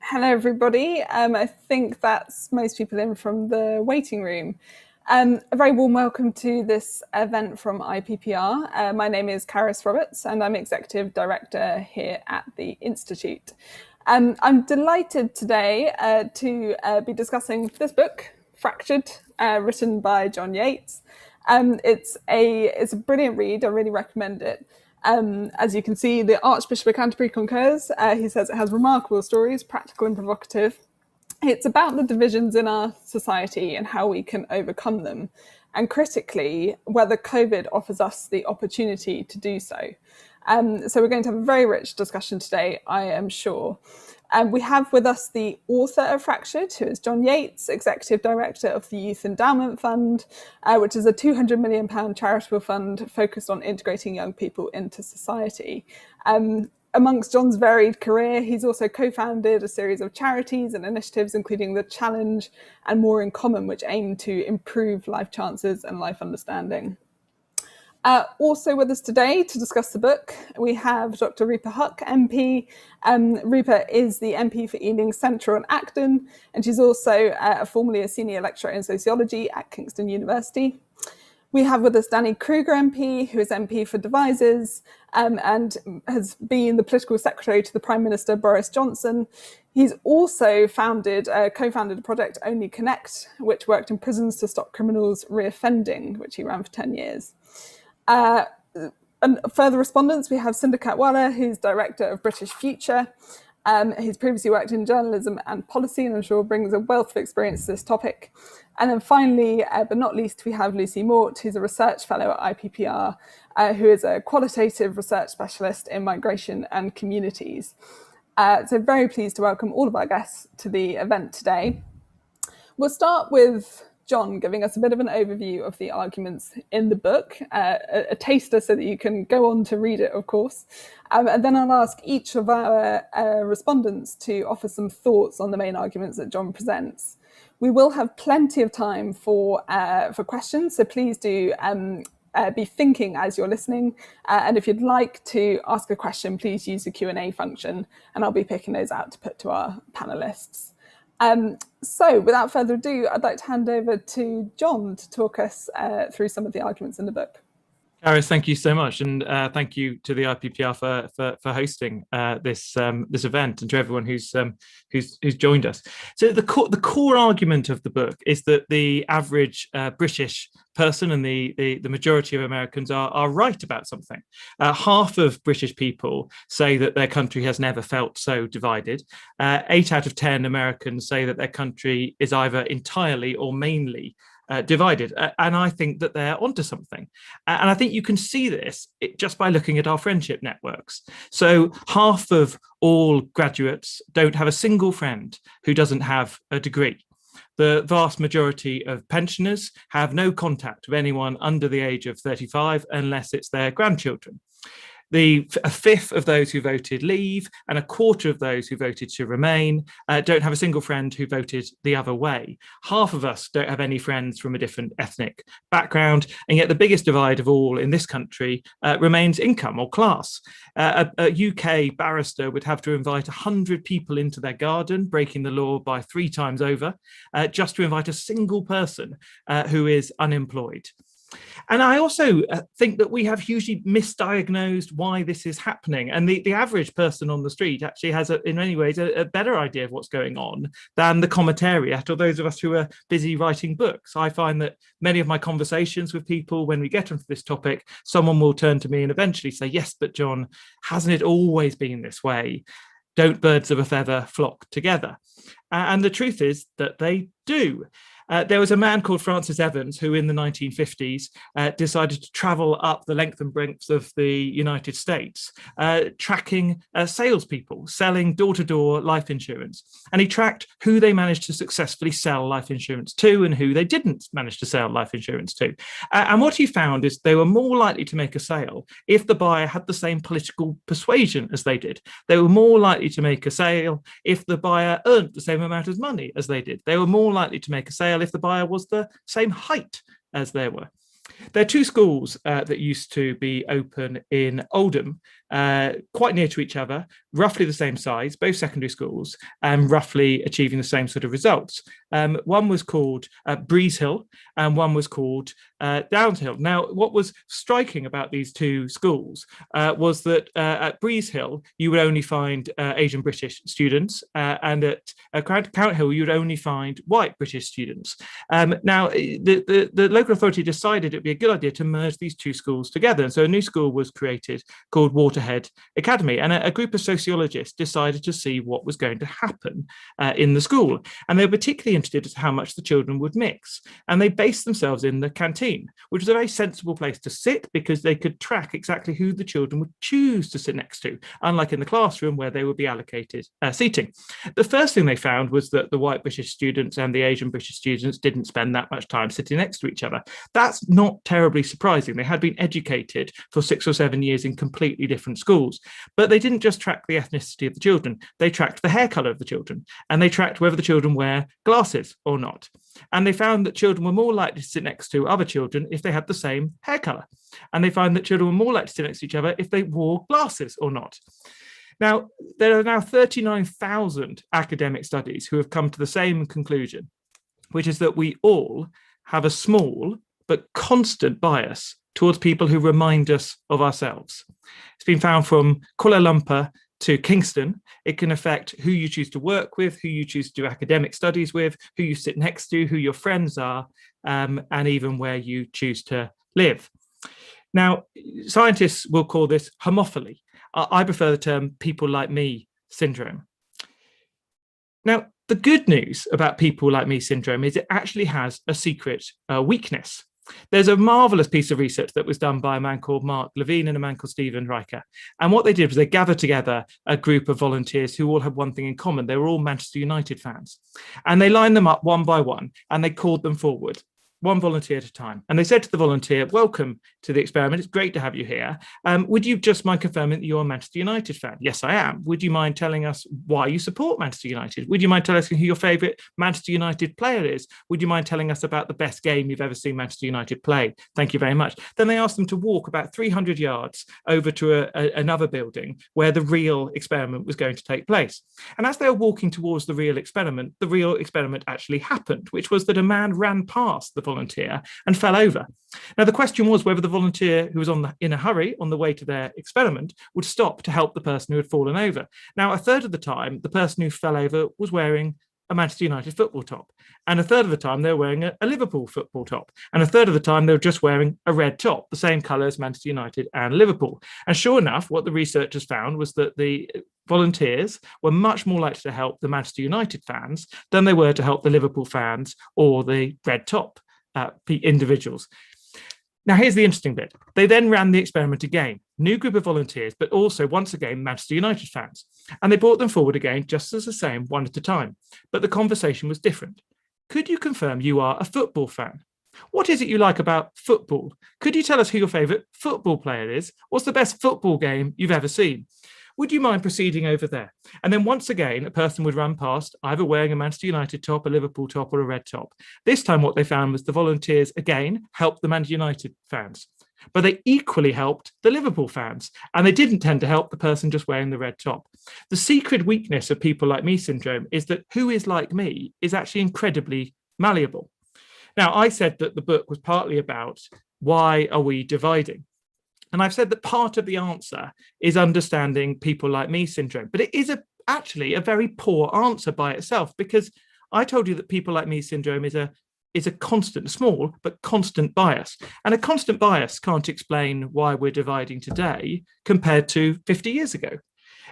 Hello, everybody. I think that's most people in from the waiting room. A very warm welcome to this event from IPPR. My name is Caris Roberts, and I'm Executive Director here at the Institute. I'm delighted today to be discussing this book, Fractured, written by Jon Yates. It's a brilliant read. I really recommend it. As you can see, the Archbishop of Canterbury concurs. He says it has remarkable stories, practical and provocative. It's about the divisions in our society and how we can overcome them, and critically, whether COVID offers us the opportunity to do so. So we're going to have a very rich discussion today, I am sure. We have with us the author of Fractured, who is Jon Yates, Executive Director of the Youth Endowment Fund, which is a £200 million charitable fund focused on integrating young people into society. Amongst Jon's varied career, he's also co-founded a series of charities and initiatives, including The Challenge and More in Common, which aim to improve life chances and life understanding. Also with us today to discuss the book, we have Dr. Rupa Huq, MP. Rupa is the MP for Ealing Central and Acton, and she's also formerly a senior lecturer in sociology at Kingston University. We have with us Danny Kruger MP, who is MP for Devizes and has been the political secretary to the Prime Minister Boris Johnson. He's also co-founded a project, Only Connect, which worked in prisons to stop criminals reoffending, which he ran for 10 years. And further respondents, we have Sindhu Katwala, who's Director of British Future. He's previously worked in journalism and policy, and I'm sure brings a wealth of experience to this topic. And then finally, but not least, we have Lucy Mort, who's a research fellow at IPPR, who is a qualitative research specialist in migration and communities. So very pleased to welcome all of our guests to the event today. We'll start with Jon giving us a bit of an overview of the arguments in the book, a taster so that you can go on to read it, of course. And then I'll ask each of our respondents to offer some thoughts on the main arguments that Jon presents. We will have plenty of time for questions, so please do be thinking as you're listening. And if you'd like to ask a question, please use the Q&A function, and I'll be picking those out to put to our panelists. So without further ado, I'd like to hand over to Jon to talk us through some of the arguments in the book. Caris, thank you so much, and thank you to the IPPR for hosting this event, and to everyone who's joined us. So the core argument of the book is that the average British person and the majority of Americans are right about something. Half of British people say that their country has never felt so divided. 8 out of 10 Americans say that their country is either entirely or mainly divided, and I think that they're onto something. And I think you can see this just by looking at our friendship networks. So half of all graduates don't have a single friend who doesn't have a degree. The vast majority of pensioners have no contact with anyone under the age of 35 unless it's their grandchildren. A fifth of those who voted leave and a quarter of those who voted to remain don't have a single friend who voted the other way. Half of us don't have any friends from a different ethnic background, and yet the biggest divide of all in this country remains income or class. A UK barrister would have to invite 100 people into their garden, breaking the law by 3 times over, just to invite a single person who is unemployed. And I also think that we have hugely misdiagnosed why this is happening. And the average person on the street actually has, in many ways, a better idea of what's going on than the commentariat or those of us who are busy writing books. I find that many of my conversations with people, when we get onto this topic, someone will turn to me and eventually say, yes, but Jon, hasn't it always been this way? Don't birds of a feather flock together? And the truth is that they do. There was a man called Francis Evans who in the 1950s decided to travel up the length and breadth of the United States, tracking salespeople selling door-to-door life insurance. And he tracked who they managed to successfully sell life insurance to and who they didn't manage to sell life insurance to. And what he found is they were more likely to make a sale if the buyer had the same political persuasion as they did. They were more likely to make a sale if the buyer earned the same amount of money as they did. They were more likely to make a sale if the buyer was the same height as they were. There are two schools that used to be open in Oldham, quite near to each other, roughly the same size, both secondary schools, and roughly achieving the same sort of results. One was called Breeze Hill, and one was called Downs Hill. Now, what was striking about these two schools was that at Breeze Hill, you would only find Asian British students, and at Count Hill, you would only find white British students. Now, the local authority decided it'd be a good idea to merge these two schools together. And so a new school was created called Waterhead Academy. And a group of sociologists decided to see what was going to happen in the school. And they were particularly interested as to how much the children would mix. And they based themselves in the canteen, which was a very sensible place to sit because they could track exactly who the children would choose to sit next to, unlike in the classroom where they would be allocated seating. The first thing they found was that the white British students and the Asian British students didn't spend that much time sitting next to each other. That's not terribly surprising. They had been educated for 6 or 7 years in completely different schools, but they didn't just track the ethnicity of the children, they tracked the hair colour of the children, and they tracked whether the children wear glasses or not. And they found that children were more likely to sit next to other children if they had the same hair colour. And they found that children were more likely to sit next to each other if they wore glasses or not. Now, there are now 39,000 academic studies who have come to the same conclusion, which is that we all have a small but constant bias towards people who remind us of ourselves. It's been found from Kuala Lumpur to Kingston. It can affect who you choose to work with, who you choose to do academic studies with, who you sit next to, who your friends are, and even where you choose to live. Now, scientists will call this homophily. I prefer the term people like me syndrome. Now, the good news about people like me syndrome is it actually has a secret weakness. There's a marvelous piece of research that was done by a man called Mark Levine and a man called Stephen Riker. And what they did was they gathered together a group of volunteers who all had one thing in common. They were all Manchester United fans. And they lined them up one by one and they called them forward, one volunteer at a time. And they said to the volunteer, welcome to the experiment. It's great to have you here. Would you just mind confirming that you're a Manchester United fan? Yes, I am. Would you mind telling us why you support Manchester United? Would you mind telling us who your favourite Manchester United player is? Would you mind telling us about the best game you've ever seen Manchester United play? Thank you very much. Then they asked them to walk about 300 yards over to another building where the real experiment was going to take place. And as they were walking towards the real experiment actually happened, which was that a man ran past the volunteer and fell over. Now, the question was whether the volunteer who was in a hurry on the way to their experiment would stop to help the person who had fallen over. Now, a third of the time, the person who fell over was wearing a Manchester United football top. And a third of the time, they were wearing a Liverpool football top. And a third of the time, they were just wearing a red top, the same colour as Manchester United and Liverpool. And sure enough, what the researchers found was that the volunteers were much more likely to help the Manchester United fans than they were to help the Liverpool fans or the red top individuals. Now, here's the interesting bit. They then ran the experiment again, new group of volunteers, but also, once again, Manchester United fans. And they brought them forward again, just as the same, one at a time. But the conversation was different. Could you confirm you are a football fan? What is it you like about football? Could you tell us who your favourite football player is? What's the best football game you've ever seen? Would you mind proceeding over there? And then once again, a person would run past, either wearing a Manchester United top, a Liverpool top, or a red top. This time what they found was the volunteers, again, helped the Manchester United fans. But they equally helped the Liverpool fans. And they didn't tend to help the person just wearing the red top. The secret weakness of people like me syndrome is that who is like me is actually incredibly malleable. Now, I said that the book was partly about why are we dividing? And I've said that part of the answer is understanding people like me syndrome, but it is actually a very poor answer by itself, because I told you that people like me syndrome is a constant, small, but constant bias. And a constant bias can't explain why we're dividing today compared to 50 years ago.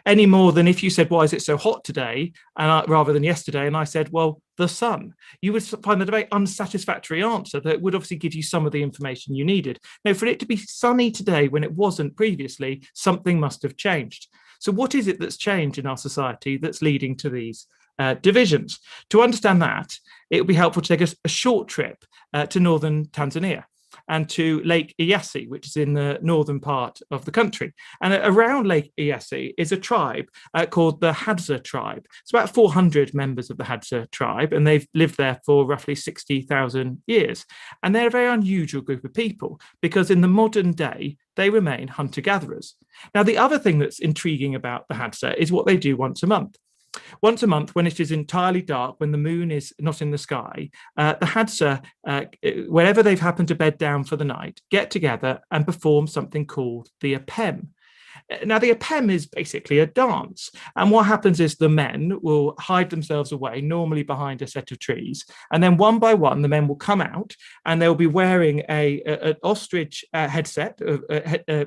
Any more than if you said, why is it so hot today, and rather than yesterday, and I said, well, the sun? You would find that a very unsatisfactory answer that would obviously give you some of the information you needed. Now, for it to be sunny today when it wasn't previously, something must have changed. So what is it that's changed in our society that's leading to these divisions? To understand that, it would be helpful to take a short trip to northern Tanzania and to Lake Eyasi, which is in the northern part of the country. And around Lake Eyasi is a tribe called the Hadza tribe. It's about 400 members of the Hadza tribe, and they've lived there for roughly 60,000 years. And they're a very unusual group of people because in the modern day, they remain hunter-gatherers. Now, the other thing that's intriguing about the Hadza is what they do once a month. Once a month, when it is entirely dark, when the moon is not in the sky, the Hadza, wherever they've happened to bed down for the night, get together and perform something called the apem. Now, the apem is basically a dance. And what happens is the men will hide themselves away, normally behind a set of trees. And then one by one, the men will come out and they'll be wearing an ostrich headset,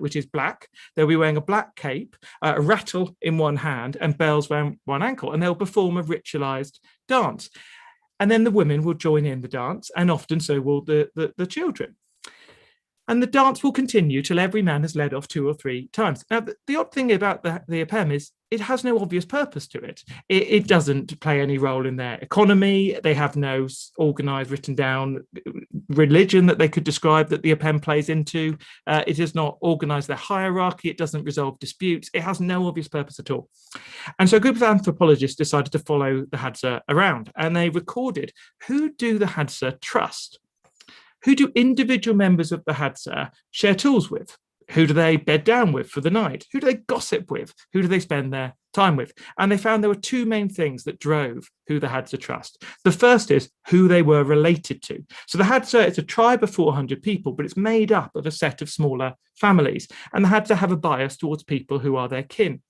which is black. They'll be wearing a black cape, a rattle in one hand and bells around one ankle. And they'll perform a ritualized dance. And then the women will join in the dance, and often so will the children. And the dance will continue till every man has led off 2 or 3 times. Now, the odd thing about the apem is it has no obvious purpose to it. It doesn't play any role in their economy. They have no organized, written down religion that they could describe that the apem plays into. It does not organize their hierarchy. It doesn't resolve disputes. It has no obvious purpose at all. And so a group of anthropologists decided to follow the Hadza around, and they recorded, who do the Hadza trust? Who do individual members of the Hadza share tools with? Who do they bed down with for the night? Who do they gossip with? Who do they spend their time with? And they found there were 2 main things that drove who the Hadza trust. The first is who they were related to. So the Hadza is a tribe of 400 people, but it's made up of a set of smaller families. And the Hadza have a bias towards people who are their kin.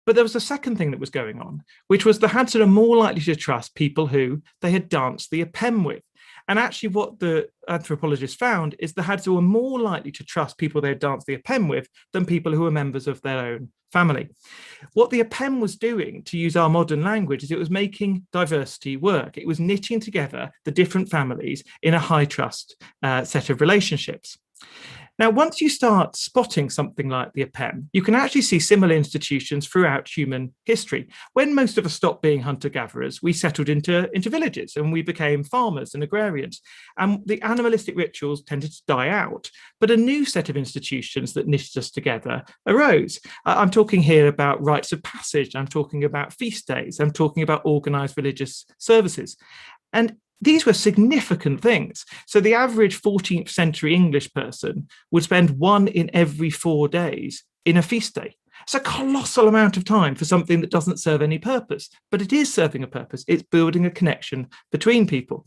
But there was a second thing that was going on, which was the Hadza are more likely to trust people who they had danced the apem with. And actually what the anthropologists found is the Hadza were more likely to trust people they had danced the apem with than people who were members of their own family. What the apem was doing, to use our modern language, is it was making diversity work. It was knitting together the different families in a high trust set of relationships. Now, once you start spotting something like the apem, you can actually see similar institutions throughout human history. When most of us stopped being hunter-gatherers, we settled into villages and we became farmers and agrarians. And the animalistic rituals tended to die out. But a new set of institutions that knitted us together arose. I'm talking here about rites of passage. I'm talking about feast days. I'm talking about organized religious services. And these were significant things. So the average 14th century English person would spend 1 in every 4 days in a feast day. It's a colossal amount of time for something that doesn't serve any purpose, but it is serving a purpose. It's building a connection between people.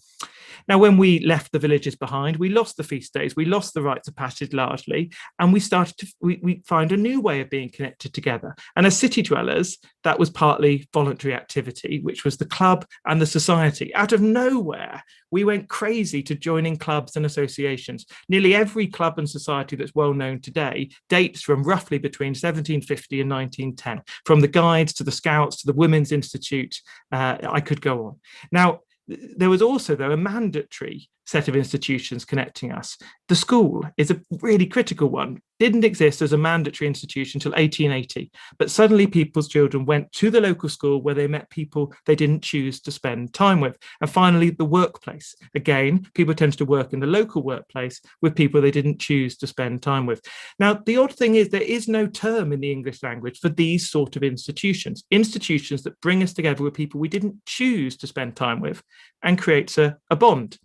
Now, when we left the villages behind, we lost the feast days, we lost the rites of passage largely, and we started to we find a new way of being connected together. And as city dwellers, that was partly voluntary activity, which was the club and the society. Out of nowhere, we went crazy to joining clubs and associations. Nearly every club and society that's well known today dates from roughly between 1750 and 1910, from the Guides to the Scouts to the Women's Institute. I could go on. Now, there was also, though, a mandatory set of institutions connecting us. The school is a really critical one. Didn't exist as a mandatory institution until 1880, but suddenly people's children went to the local school where they met people they didn't choose to spend time with. And finally, the workplace. Again, people tend to work in the local workplace with people they didn't choose to spend time with. Now, the odd thing is there is no term in the English language for these sort of institutions that bring us together with people we didn't choose to spend time with and creates a bond.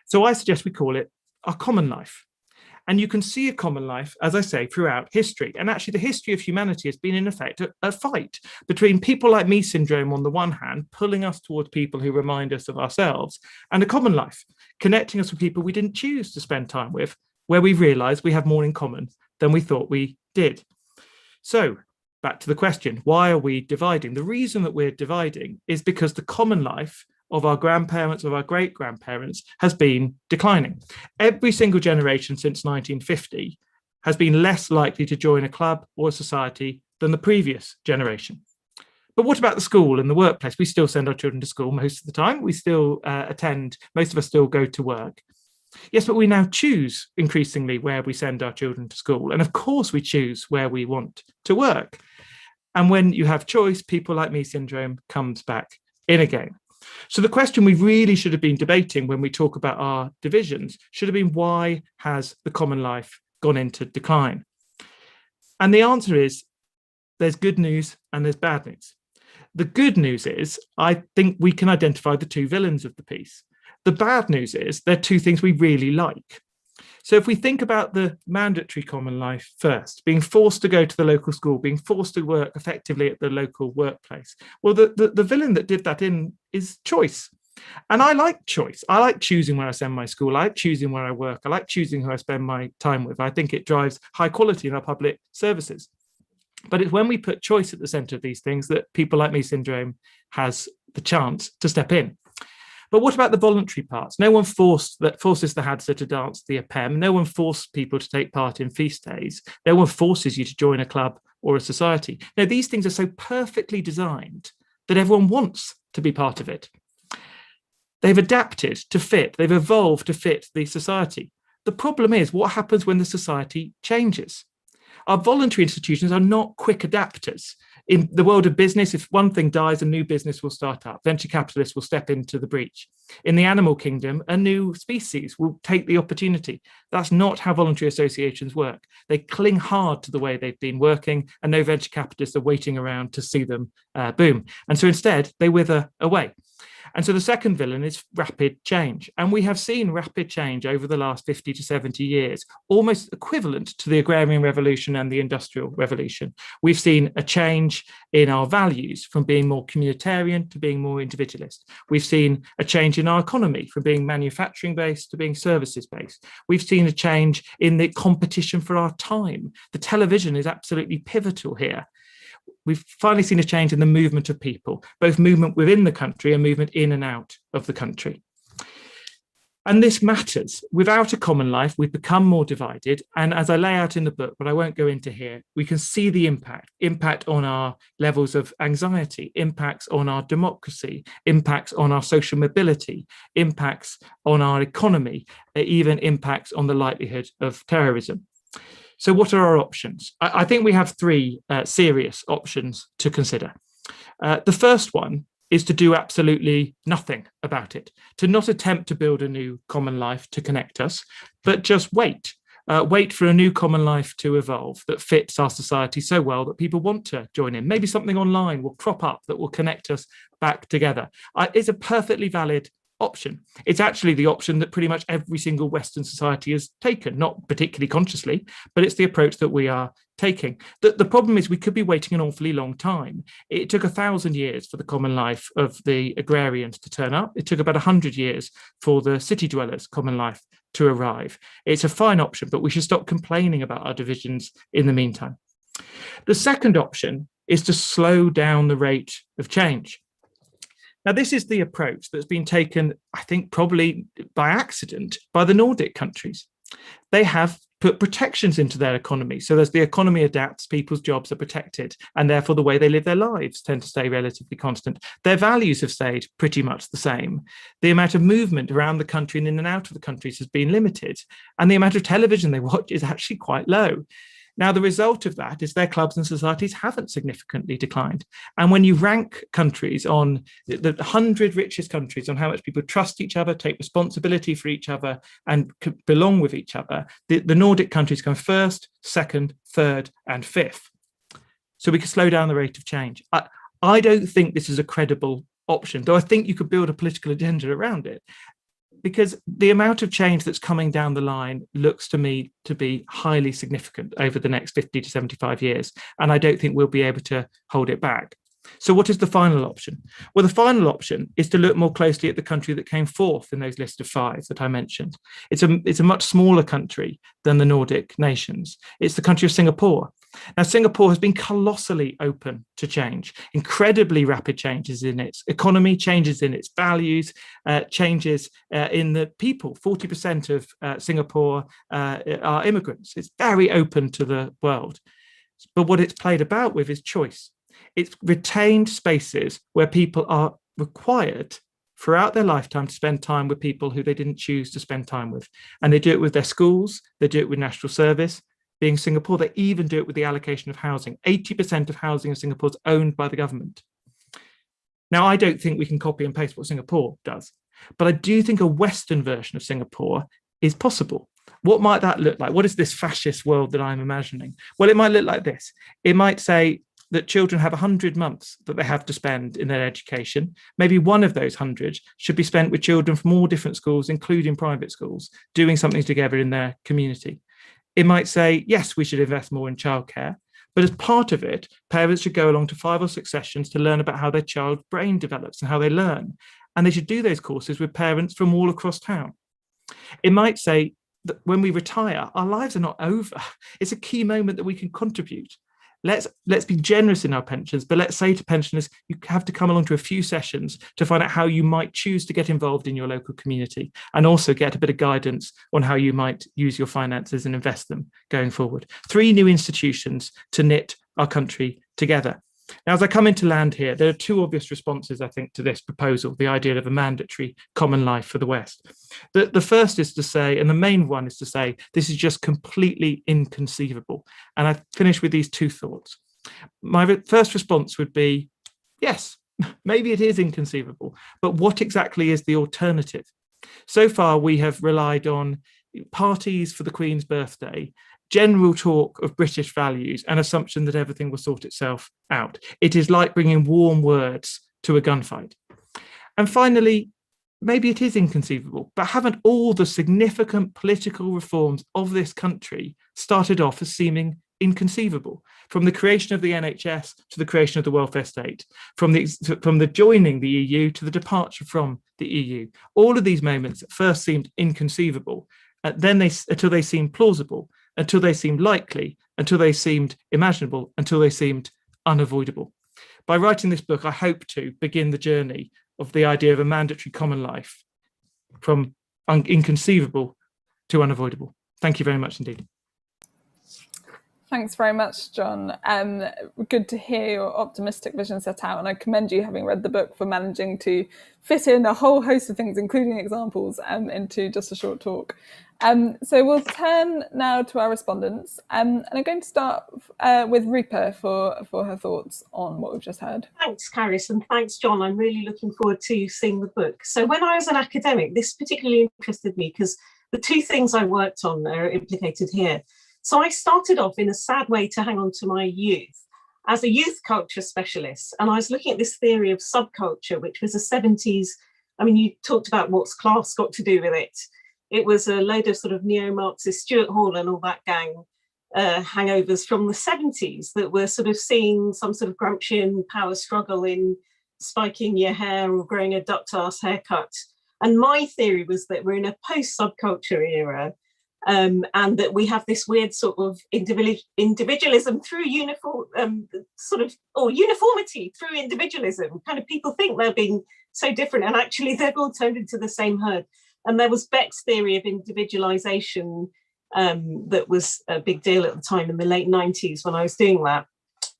So I suggest we call it our common life. And you can see a common life, as I say, throughout history. And actually, the history of humanity has been, in effect, a fight between people like me syndrome on the one hand, pulling us towards people who remind us of ourselves, and a common life, connecting us with people we didn't choose to spend time with, where we realize we have more in common than we thought we did. So back to the question, why are we dividing? The reason that we're dividing is because the common life of our grandparents, of our great-grandparents, has been declining. Every single generation since 1950 has been less likely to join a club or a society than the previous generation. But what about the school and the workplace? We still send our children to school most of the time. We still attend, most of us still go to work. Yes, but we now choose increasingly where we send our children to school. And of course, we choose where we want to work. And when you have choice, people like me syndrome comes back in again. So the question we really should have been debating when we talk about our divisions should have been, why has the common life gone into decline? And the answer is, there's good news and there's bad news. The good news is, I think we can identify the two villains of the piece. The bad news is, they're two things we really like. So if we think about the mandatory common life first, being forced to go to the local school, being forced to work effectively at the local workplace, well, the villain that did that in is choice. And I like choice. I like choosing where I send my school. I like choosing where I work. I like choosing who I spend my time with. I think it drives high quality in our public services. But it's when we put choice at the center of these things that people like me syndrome has the chance to step in. But what about the voluntary parts? No one forces the Hadza to dance the Apem. No one forced people to take part in feast days. No one forces you to join a club or a society. No, these things are so perfectly designed that everyone wants to be part of it. They've adapted to fit, they've evolved to fit the society. The problem is, what happens when the society changes? Our voluntary institutions are not quick adapters. In the world of business, if one thing dies, a new business will start up. Venture capitalists will step into the breach. In the animal kingdom, a new species will take the opportunity. That's not how voluntary associations work. They cling hard to the way they've been working, and no venture capitalists are waiting around to see them boom. And so instead, they wither away. And so the second villain is rapid change. And we have seen rapid change over the last 50 to 70 years, almost equivalent to the agrarian revolution and the industrial revolution. We've seen a change in our values from being more communitarian to being more individualist. We've seen a change in our economy from being manufacturing based to being services based. We've seen a change in the competition for our time. The television is absolutely pivotal here. We've finally seen a change in the movement of people, both movement within the country and movement in and out of the country. And this matters. Without a common life, we've become more divided. And as I lay out in the book, but I won't go into here, we can see the impact on our levels of anxiety, impacts on our democracy, impacts on our social mobility, impacts on our economy, even impacts on the likelihood of terrorism. So what are our options? I think we have three serious options to consider. The first one is to do absolutely nothing about it, to not attempt to build a new common life to connect us, but just wait. Wait for a new common life to evolve that fits our society so well that people want to join in. Maybe something online will crop up that will connect us back together. It's a perfectly valid option. It's actually the option that pretty much every single Western society has taken, not particularly consciously, but it's the approach that we are taking. The problem is we could be waiting an awfully long time. It took 1,000 years for the common life of the agrarians to turn up. It took about 100 years for the city dwellers' common life to arrive. It's a fine option, but we should stop complaining about our divisions in the meantime. The second option is to slow down the rate of change. Now, this is the approach that's been taken, I think, probably by accident by the Nordic countries. They have put protections into their economy. So as the economy adapts, people's jobs are protected, and therefore the way they live their lives tend to stay relatively constant. Their values have stayed pretty much the same. The amount of movement around the country and in and out of the countries has been limited, and the amount of television they watch is actually quite low. Now, the result of that is their clubs and societies haven't significantly declined. And when you rank countries on the 100 richest countries on how much people trust each other, take responsibility for each other, and belong with each other, the Nordic countries come first, second, third, and fifth. So we can slow down the rate of change. I don't think this is a credible option, though I think you could build a political agenda around it, because the amount of change that's coming down the line looks to me to be highly significant over the next 50 to 75 years. And I don't think we'll be able to hold it back. So what is the final option? Well, the final option is to look more closely at the country that came fourth in those list of five that I mentioned. It's a much smaller country than the Nordic nations. It's the country of Singapore. Now, Singapore has been colossally open to change, incredibly rapid changes in its economy, changes in its values, changes in the people. 40% of Singapore are immigrants. It's very open to the world. But what it's played about with is choice. It's retained spaces where people are required throughout their lifetime to spend time with people who they didn't choose to spend time with. And they do it with their schools, they do it with national service. Being Singapore, they even do it with the allocation of housing. 80% of housing in Singapore is owned by the government. Now, I don't think we can copy and paste what Singapore does, but I do think a Western version of Singapore is possible. What might that look like? What is this fascist world that I'm imagining? Well, it might look like this. It might say that children have 100 months that they have to spend in their education. Maybe one of those 100 should be spent with children from all different schools, including private schools, doing something together in their community. It might say, yes, we should invest more in childcare, but as part of it, parents should go along to 5 or 6 sessions to learn about how their child's brain develops and how they learn. And they should do those courses with parents from all across town. It might say that when we retire, our lives are not over. It's a key moment that we can contribute. Let's be generous in our pensions, but let's say to pensioners, you have to come along to a few sessions to find out how you might choose to get involved in your local community, and also get a bit of guidance on how you might use your finances and invest them going forward. 3 new institutions to knit our country together. Now, as I come into land here, there are 2 obvious responses, I think, to this proposal, the idea of a mandatory common life for the West. The first is to say, and the main one is to say, this is just completely inconceivable. And I finish with these 2 thoughts. My first response would be, yes, maybe it is inconceivable, but what exactly is the alternative? So far, we have relied on parties for the Queen's birthday, general talk of British values, and assumption that everything will sort itself out. It is like bringing warm words to a gunfight. And finally, maybe it is inconceivable, but haven't all the significant political reforms of this country started off as seeming inconceivable? From the creation of the NHS to the creation of the welfare state, from the joining the EU to the departure from the EU. All of these moments at first seemed inconceivable, until they seemed plausible, until they seemed likely, until they seemed imaginable, until they seemed unavoidable. By writing this book, I hope to begin the journey of the idea of a mandatory common life from inconceivable to unavoidable. Thank you very much indeed. Thanks very much, Jon. Good to hear your optimistic vision set out, and I commend you, having read the book, for managing to fit in a whole host of things, including examples, into just a short talk. So we'll turn now to our respondents, and I'm going to start with Rupa for her thoughts on what we've just heard. Thanks, Caris, and thanks, Jon. I'm really looking forward to seeing the book. So when I was an academic, this particularly interested me because the 2 things I worked on are implicated here. So I started off in a sad way to hang on to my youth as a youth culture specialist. And I was looking at this theory of subculture, which was a 70s. I mean, you talked about what's class got to do with it. It was a load of sort of neo-Marxist Stuart Hall and all that gang hangovers from the 70s that were sort of seeing some sort of Gramscian power struggle in spiking your hair or growing a ducked-ass haircut. And my theory was that we're in a post-subculture era, and that we have this weird sort of individualism through uniformity through individualism. Kind of people think they're being so different, and actually they've all turned into the same herd. And there was Beck's theory of individualization that was a big deal at the time in the late 90s when I was doing that.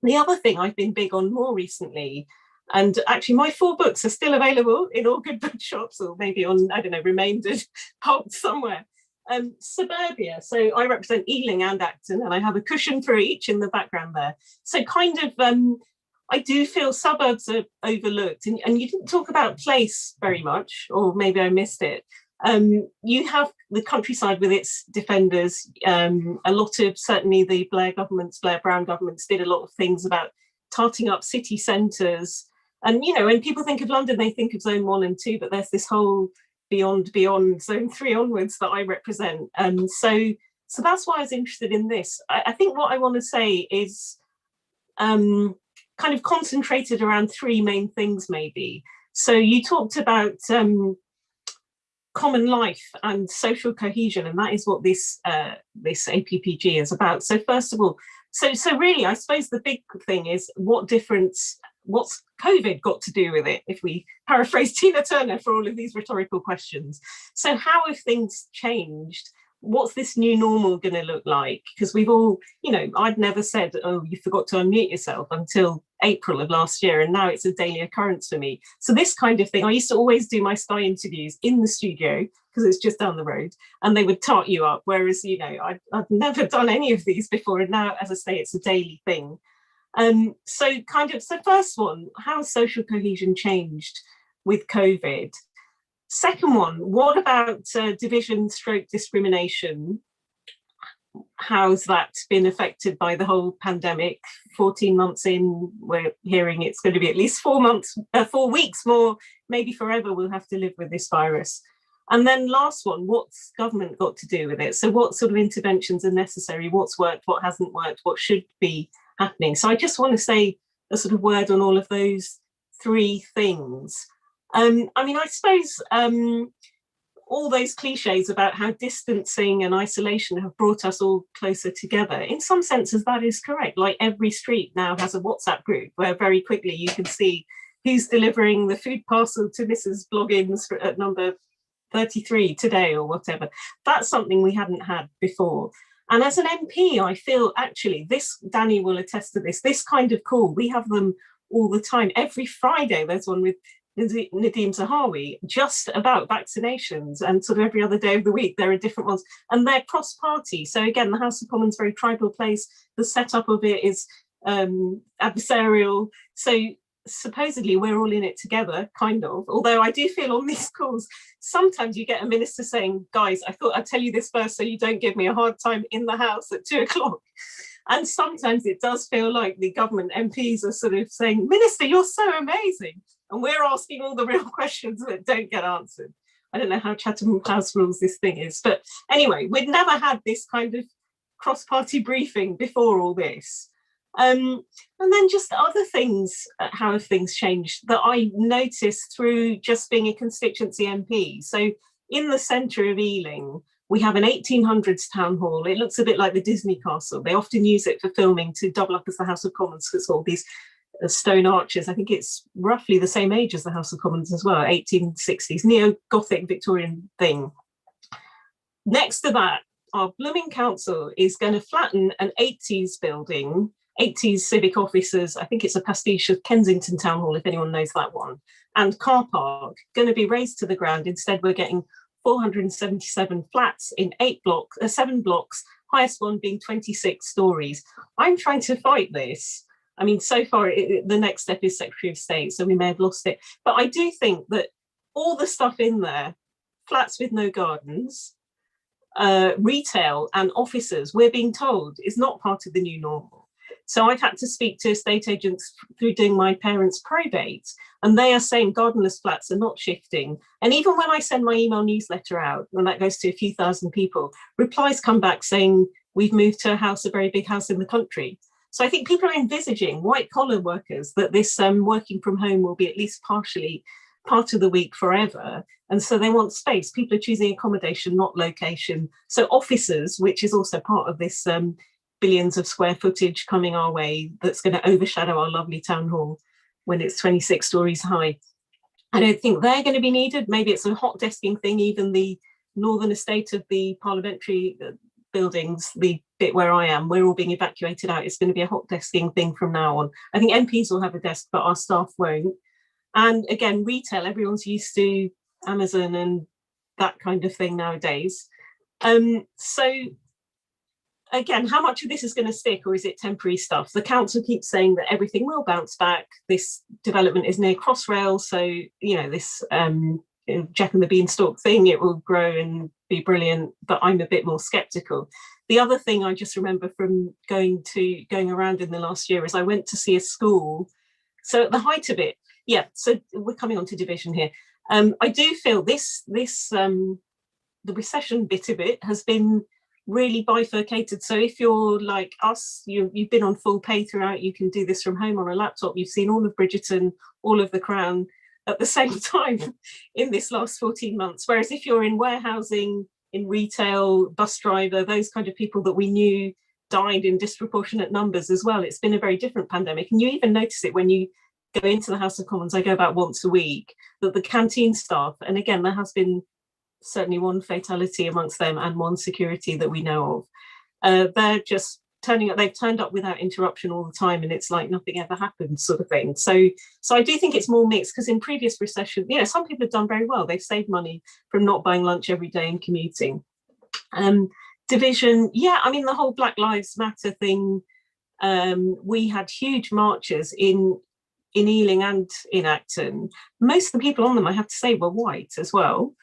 The other thing I've been big on more recently, and actually my 4 books are still available in all good bookshops, or maybe on, I don't know, remaindered pulp somewhere. Suburbia. So I represent Ealing and Acton, and I have a cushion for each in the background there. So kind of, I do feel suburbs are overlooked, and you didn't talk about place very much, or maybe I missed it. You have the countryside with its defenders. A lot of, certainly the Blair Brown governments did a lot of things about tarting up city centres. And, you know, when people think of London, they think of Zone 1 and 2, but there's this whole beyond Zone 3 onwards that I represent. So that's why I was interested in this. I think what I want to say is kind of concentrated around 3 main things, maybe. So you talked about common life and social cohesion, and that is what this APPG is about. So first of all, so really, I suppose the big thing is what's COVID got to do with it, if we paraphrase Tina Turner for all of these rhetorical questions. So how have things changed? What's this new normal going to look like? Because we've all, you know, I'd never said, oh, you forgot to unmute yourself until April of last year, and now it's a daily occurrence for me. So this kind of thing, I used to always do my Sky interviews in the studio because it's just down the road, and they would tart you up. Whereas, you know, I've never done any of these before, and now, as I say, it's a daily thing. So first one, how has social cohesion changed with COVID? Second one, what about division stroke discrimination? How's that been affected by the whole pandemic? 14 months in, we're hearing it's going to be at least 4 weeks more, maybe forever, we'll have to live with this virus. And then last one, what's government got to do with it? So what sort of interventions are necessary? What's worked, what hasn't worked, what should be happening? So I just want to say a sort of word on all of those three things. I mean, I suppose all those cliches about how distancing and isolation have brought us all closer together, in some senses that is correct. Like every street now has a WhatsApp group where very quickly you can see who's delivering the food parcel to Mrs. Bloggins at number 33 today or whatever. That's something we hadn't had before. And as an MP, I feel actually this, Danny will attest to this kind of call, we have them all the time. Every Friday there's one with Nadeem Zahawi just about vaccinations, and sort of every other day of the week there are different ones, and they're cross-party. So again, the House of Commons, very tribal place, the setup of it is adversarial, so supposedly we're all in it together, kind of, although I do feel on these calls sometimes you get a minister saying, guys, I thought I'd tell you this first so you don't give me a hard time in the House at 2 o'clock. And sometimes it does feel like the government MPs are sort of saying, Minister, you're so amazing. And we're asking all the real questions that don't get answered. I don't know how Chatham House rules this thing is. But anyway, we'd never had this kind of cross-party briefing before all this. And then just other things, how have things changed that I noticed through just being a constituency MP. So in the centre of Ealing, we have an 1800s town hall. It looks a bit like the Disney castle. They often use it for filming to double up as the House of Commons, because all these stone arches. I think it's roughly the same age as the House of Commons as well, 1860s, neo-Gothic Victorian thing. Next to that, our blooming council is going to flatten an 80s building, 80s civic offices. I think it's a pastiche of Kensington Town Hall, if anyone knows that one, and car park, going to be razed to the ground. Instead, we're getting 477 flats in 7 blocks, highest one being 26 stories. I'm trying to fight this. I mean, so far, the next step is Secretary of State, so we may have lost it. But I do think that all the stuff in there, flats with no gardens, retail and offices, we're being told is not part of the new normal. So I've had to speak to estate agents through doing my parents' probate, and they are saying gardenless flats are not shifting. And even when I send my email newsletter out, when that goes to a few thousand people, replies come back saying, we've moved to a very big house in the country. So I think people are envisaging, white collar workers, that this working from home will be at least partially part of the week forever. And so they want space. People are choosing accommodation, not location. So offices, which is also part of this billions of square footage coming our way, that's going to overshadow our lovely town hall when it's 26 stories high. I don't think they're going to be needed. Maybe it's a hot desking thing. Even the northern estate of the parliamentary buildings, the bit where I am, we're all being evacuated out. It's going to be a hot desking thing from now on. I think MPs will have a desk, but our staff won't. And again, retail, everyone's used to Amazon and that kind of thing nowadays. So again, how much of this is going to stick, or is it temporary stuff? The council keeps saying that everything will bounce back. This development is near Crossrail, so this Jack and the Beanstalk thing, it will grow and be brilliant, but I'm a bit more skeptical. The other thing I just remember from going around in the last year is I went to see a school. So at the height of it, so we're coming on to division here. I do feel the recession bit of it has been really bifurcated. So if you're like us, you've been on full pay throughout, you can do this from home on a laptop, you've seen all of Bridgerton, all of The Crown at the same time in this last 14 months. Whereas if you're in warehousing, in retail, bus driver, those kind of people that we knew died in disproportionate numbers as well, it's been a very different pandemic. And you even notice it when you go into the House of Commons. I go about once a week, that the canteen staff, and again, there has been certainly one fatality amongst them and one security that we know of, they're just turning up, they've turned up without interruption all the time, and it's like nothing ever happened, sort of thing. So I do think it's more mixed, because in previous recessions, some people have done very well. They've saved money from not buying lunch every day and commuting. Division, the whole Black Lives Matter thing. We had huge marches in Ealing and in Acton. Most of the people on them, I have to say, were white as well.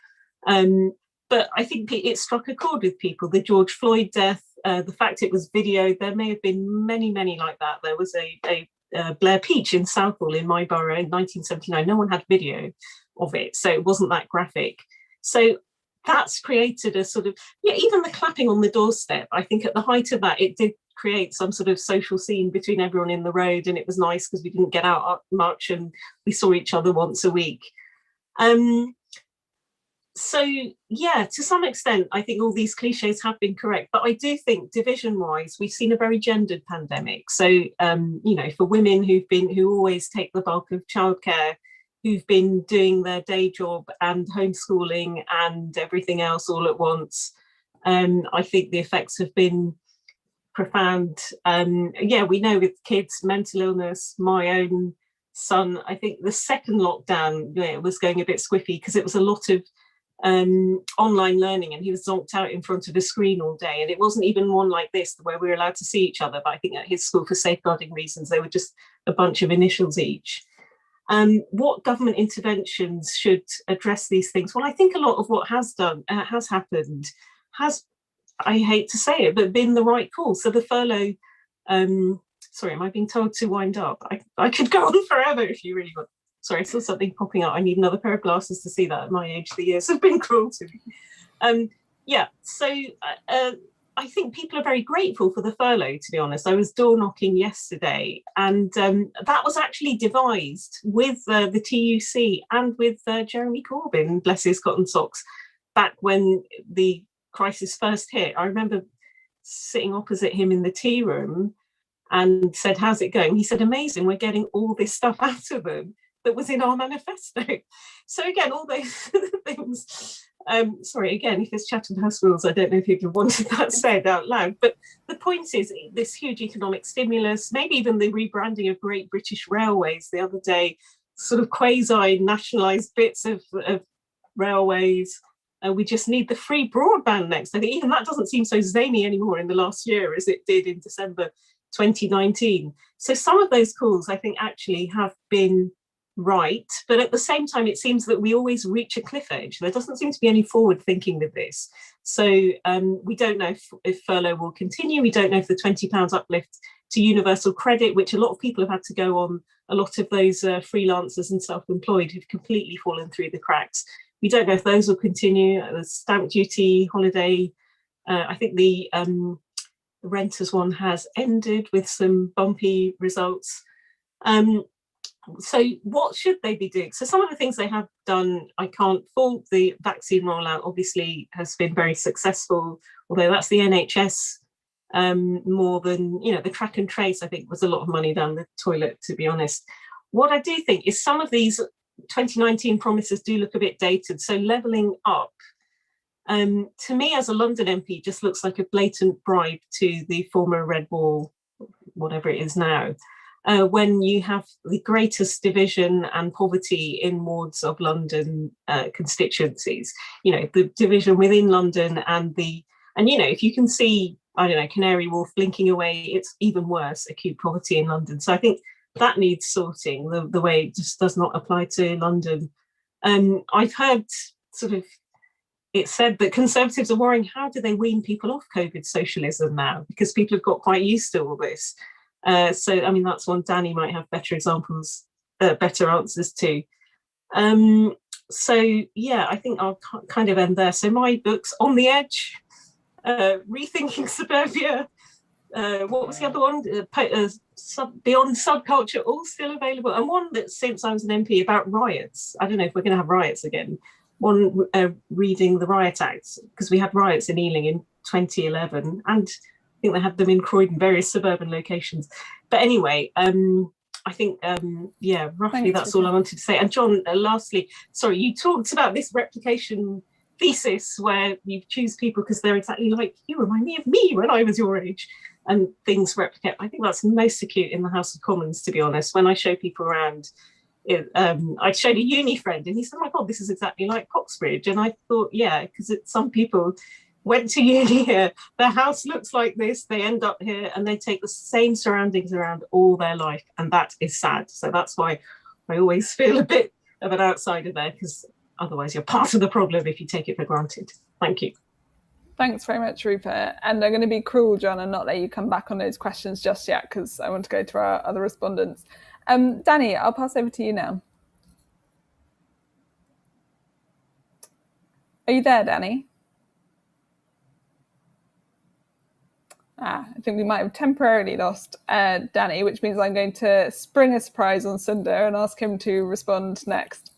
But I think it struck a chord with people. The George Floyd death, the fact it was videoed, there may have been many, many like that. There was a Blair Peach in Southall in my borough in 1979. No one had video of it, so it wasn't that graphic. So that's created a sort of, even the clapping on the doorstep, I think at the height of that, it did create some sort of social scene between everyone in the road, and it was nice because we didn't get out much and we saw each other once a week. So to some extent, I think all these cliches have been correct, but I do think division-wise, we've seen a very gendered pandemic. So, for women who always take the bulk of childcare, who've been doing their day job and homeschooling and everything else all at once, I think the effects have been profound. We know with kids, mental illness, my own son, I think the second lockdown, it was going a bit squiffy because it was a lot of online learning, and he was zonked out in front of a screen all day, and it wasn't even one like this where we were allowed to see each other, but I think at his school, for safeguarding reasons, they were just a bunch of initials each. What government interventions should address these things? Well, I think a lot of what has happened has, I hate to say it, but been the right call. So the furlough, sorry, am I being told to wind up? I could go on forever if you really want. Sorry, I saw something popping up. I need another pair of glasses to see that. At my age, the years have been cruel to me. I think people are very grateful for the furlough, to be honest. I was door knocking yesterday, and that was actually devised with the TUC and with Jeremy Corbyn, bless his cotton socks, back when the crisis first hit. I remember sitting opposite him in the tea room and said, "How's it going?" He said, "Amazing, we're getting all this stuff out of them that was in our manifesto." So again, all those things. Sorry, again, if it's Chatham House rules, I don't know if people wanted that said out loud. But the point is, this huge economic stimulus, maybe even the rebranding of Great British Railways the other day, sort of quasi-nationalised bits of railways. We just need the free broadband next. I think even that doesn't seem so zany anymore in the last year as it did in December 2019. So some of those calls, I think, actually have been right, but at the same time, it seems that we always reach a cliff edge. There doesn't seem to be any forward thinking with this. So we don't know if furlough will continue. We don't know if the £20 uplift to universal credit, which a lot of people have had to go on, a lot of those freelancers and self-employed have completely fallen through the cracks. We don't know if those will continue. The stamp duty holiday, I think the renters one has ended with some bumpy results. So what should they be doing? So some of the things they have done, I can't fault. The vaccine rollout obviously has been very successful, although that's the NHS more than, the track and trace, I think, was a lot of money down the toilet, to be honest. What I do think is some of these 2019 promises do look a bit dated. So levelling up, to me as a London MP, just looks like a blatant bribe to the former Red Wall, whatever it is now. When you have the greatest division and poverty in wards of London constituencies, the division within London and if you can see, I don't know, Canary Wharf blinking away, it's even worse, acute poverty in London. So I think that needs sorting, the way it just does not apply to London. I've heard it's said that Conservatives are worrying, how do they wean people off COVID socialism now? Because people have got quite used to all this. That's one Danny might have better examples, better answers to. I think I'll kind of end there. So my books, On the Edge, Rethinking Suburbia, what was the other one? Beyond Subculture, all still available. And one that, since I was an MP, about riots. I don't know if we're going to have riots again. One, reading the Riot Act, because we had riots in Ealing in 2011, and I think they had them in Croydon, various suburban locations. But anyway, I think, roughly that's all I wanted to say. And Jon, lastly, sorry, you talked about this replication thesis where you choose people because they're exactly like you, remind me of me when I was your age. and things replicate. I think that's most acute in the House of Commons, to be honest. When I show people around, I showed a uni friend and he said, oh my God, this is exactly like Coxbridge. And I thought, yeah, because some people went to uni here, their house looks like this, they end up here and they take the same surroundings around all their life. And that is sad. So that's why I always feel a bit of an outsider there, because otherwise you're part of the problem if you take it for granted. Thank you. Thanks very much, Rupert. And I'm going to be cruel, Jon, and not let you come back on those questions just yet, because I want to go to our other respondents. Danny, I'll pass over to you now. Are you there, Danny? I think we might have temporarily lost Danny, which means I'm going to spring a surprise on Sundar and ask him to respond next.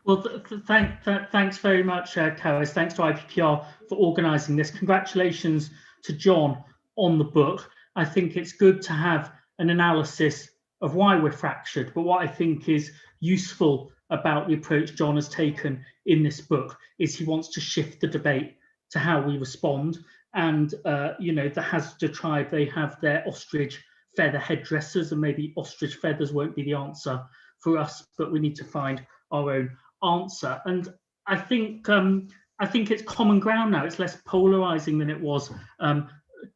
Well, thanks very much, Karis. Thanks to IPPR for organising this. Congratulations to Jon on the book. I think it's good to have an analysis of why we're fractured, but what I think is useful about the approach Jon has taken in this book is he wants to shift the debate to how we respond. And, the Hazda tribe, they have their ostrich feather headdresses, and maybe ostrich feathers won't be the answer for us, but we need to find our own answer. And I think it's common ground now. It's less polarizing than it was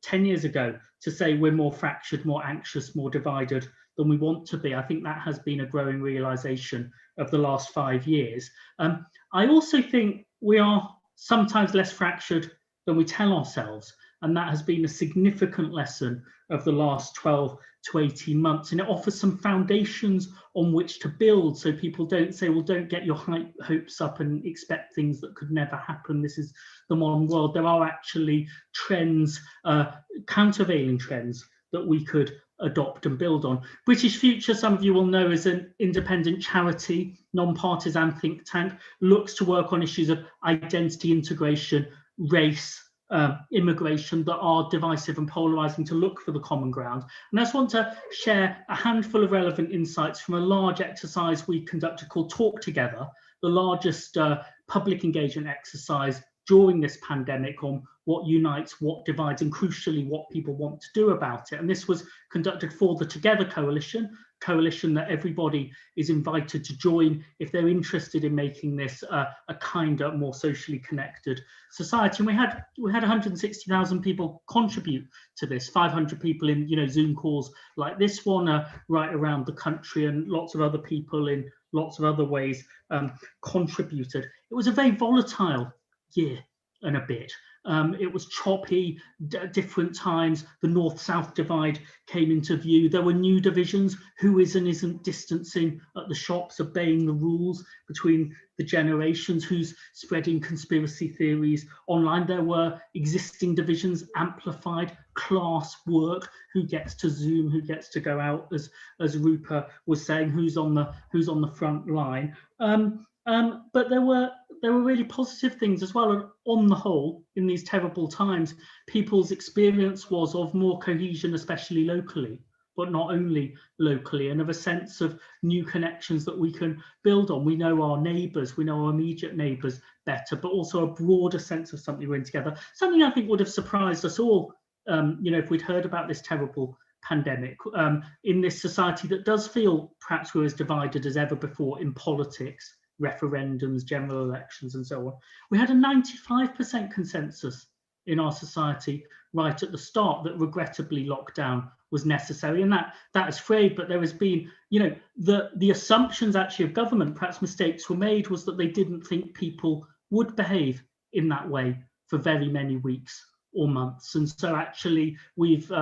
10 years ago to say we're more fractured, more anxious, more divided than we want to be. I think that has been a growing realization of the last 5 years. I also think we are sometimes less fractured than we tell ourselves. And that has been a significant lesson of the last 12 to 18 months. And it offers some foundations on which to build, so people don't say, well, don't get your hopes up and expect things that could never happen. This is the modern world. There are actually trends, countervailing trends that we could adopt and build on. British Future, some of you will know, is an independent charity, non-partisan think tank, looks to work on issues of identity, integration, race, immigration that are divisive and polarizing, to look for the common ground. And I just want to share a handful of relevant insights from a large exercise we conducted called Talk Together, the largest public engagement exercise during this pandemic on what unites, what divides, and crucially, what people want to do about it. And this was conducted for the Together coalition that everybody is invited to join if they're interested in making this a kinder, more socially connected society. And we had 160,000 people contribute to this, 500 people in Zoom calls like this one right around the country, and lots of other people in lots of other ways contributed. It was a very volatile year and a bit. It was choppy, different times. The north-south divide came into view. There were new divisions. Who is and isn't distancing at the shops, obeying the rules between the generations? Who's spreading conspiracy theories online? There were existing divisions amplified. Class work. Who gets to Zoom? Who gets to go out? As Rupa was saying, who's on the front line? But there were really positive things as well. And on the whole, in these terrible times, people's experience was of more cohesion, especially locally, but not only locally, and of a sense of new connections that we can build on. We know our neighbours, we know our immediate neighbours better, but also a broader sense of something we're in together. Something I think would have surprised us all, if we'd heard about this terrible pandemic in this society that does feel perhaps we're as divided as ever before in politics, referendums, general elections, and so on. We had a 95% consensus in our society right at the start that regrettably lockdown was necessary, and that has frayed. But there has been, the assumptions actually of government, perhaps mistakes were made, was that they didn't think people would behave in that way for very many weeks or months, and so actually we've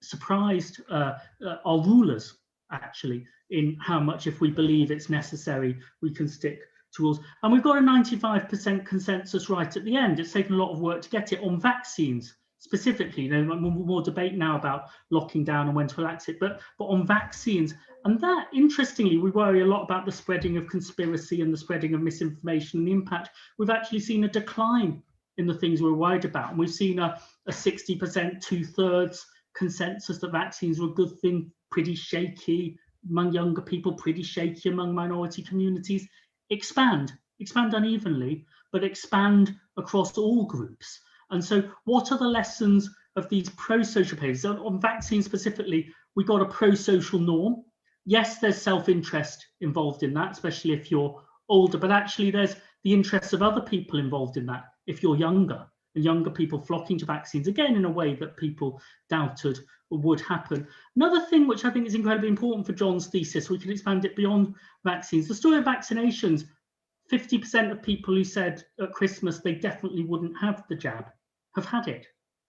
surprised our rulers actually in how much, if we believe it's necessary, we can stick to rules. And we've got a 95% consensus right at the end. It's taken a lot of work to get it on vaccines specifically. More debate now about locking down and when to relax it, but on vaccines. And that, interestingly, we worry a lot about the spreading of conspiracy and the spreading of misinformation and the impact. We've actually seen a decline in the things we're worried about. And we've seen a 60%, 2/3 consensus that vaccines were a good thing, pretty shaky among younger people, pretty shaky among minority communities, expand unevenly, but expand across all groups. And so what are the lessons of these pro-social behaviours. On vaccines specifically, we got a pro-social norm. Yes, there's self-interest involved in that, especially if you're older, but actually there's the interests of other people involved in that if you're younger, and younger people flocking to vaccines, again, in a way that people doubted would happen. Another thing which I think is incredibly important for Jon's thesis, we can expand it beyond vaccines, the story of vaccinations. 50% of people who said at Christmas they definitely wouldn't have the jab have had it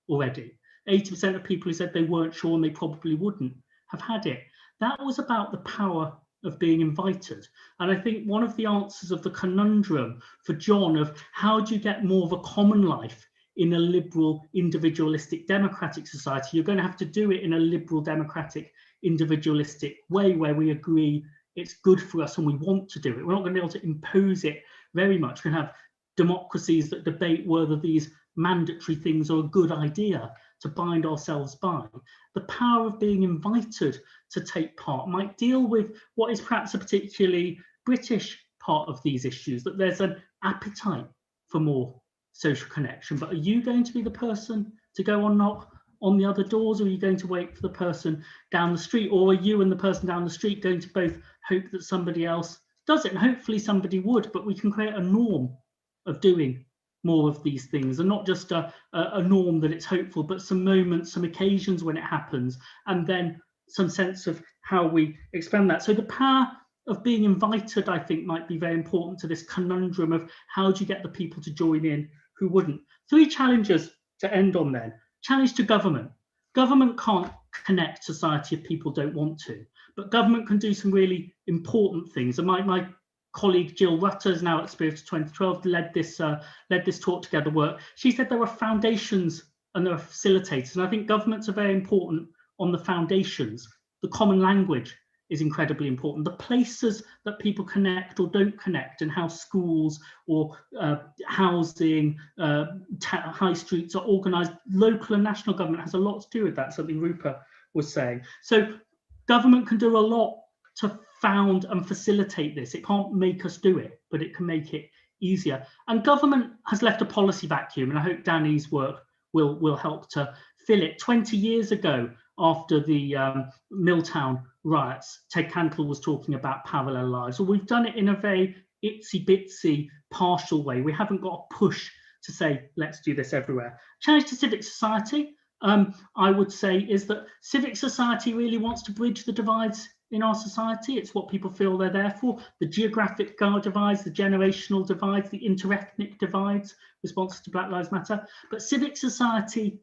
already. 80% of people who said they weren't sure and they probably wouldn't have had it. That was about the power of being invited. And I think one of the answers of the conundrum for Jon of how do you get more of a common life in a liberal, individualistic, democratic society, you're going to have to do it in a liberal, democratic, individualistic way where we agree it's good for us and we want to do it. We're not going to be able to impose it very much. We can have democracies that debate whether these mandatory things are a good idea to bind ourselves by. The power of being invited to take part might deal with what is perhaps a particularly British part of these issues, that there's an appetite for more social connection. But are you going to be the person to go and knock on the other doors, or are you going to wait for the person down the street? Or are you and the person down the street going to both hope that somebody else does it? And hopefully somebody would, but we can create a norm of doing more of these things, and not just a norm that it's hopeful, but some moments, some occasions when it happens, and then some sense of how we expand that. So the power of being invited, I think, might be very important to this conundrum of how do you get the people to join in who wouldn't. 3 challenges to end on then. Challenge to government. Government can't connect society if people don't want to, but government can do some really important things. And my colleague Jill Rutters, now at Spirit of 2012, led this talk together work. She said there are foundations and there are facilitators, and I think governments are very important on the foundations. The common language is incredibly important. The places that people connect or don't connect, and how schools or housing, high streets are organised. Local and national government has a lot to do with that, something Rupa was saying. So government can do a lot to found and facilitate this. It can't make us do it, but it can make it easier. And government has left a policy vacuum, and I hope Danny's work will help to fill it. 20 years ago, after the Milltown riots, Ted Cantle was talking about parallel lives. Well, we've done it in a very itsy-bitsy, partial way. We haven't got a push to say, let's do this everywhere. Challenge to civic society, I would say, is that civic society really wants to bridge the divides in our society. It's what people feel they're there for. The geographic divides, the generational divides, the interethnic divides, responses to Black Lives Matter. But civic society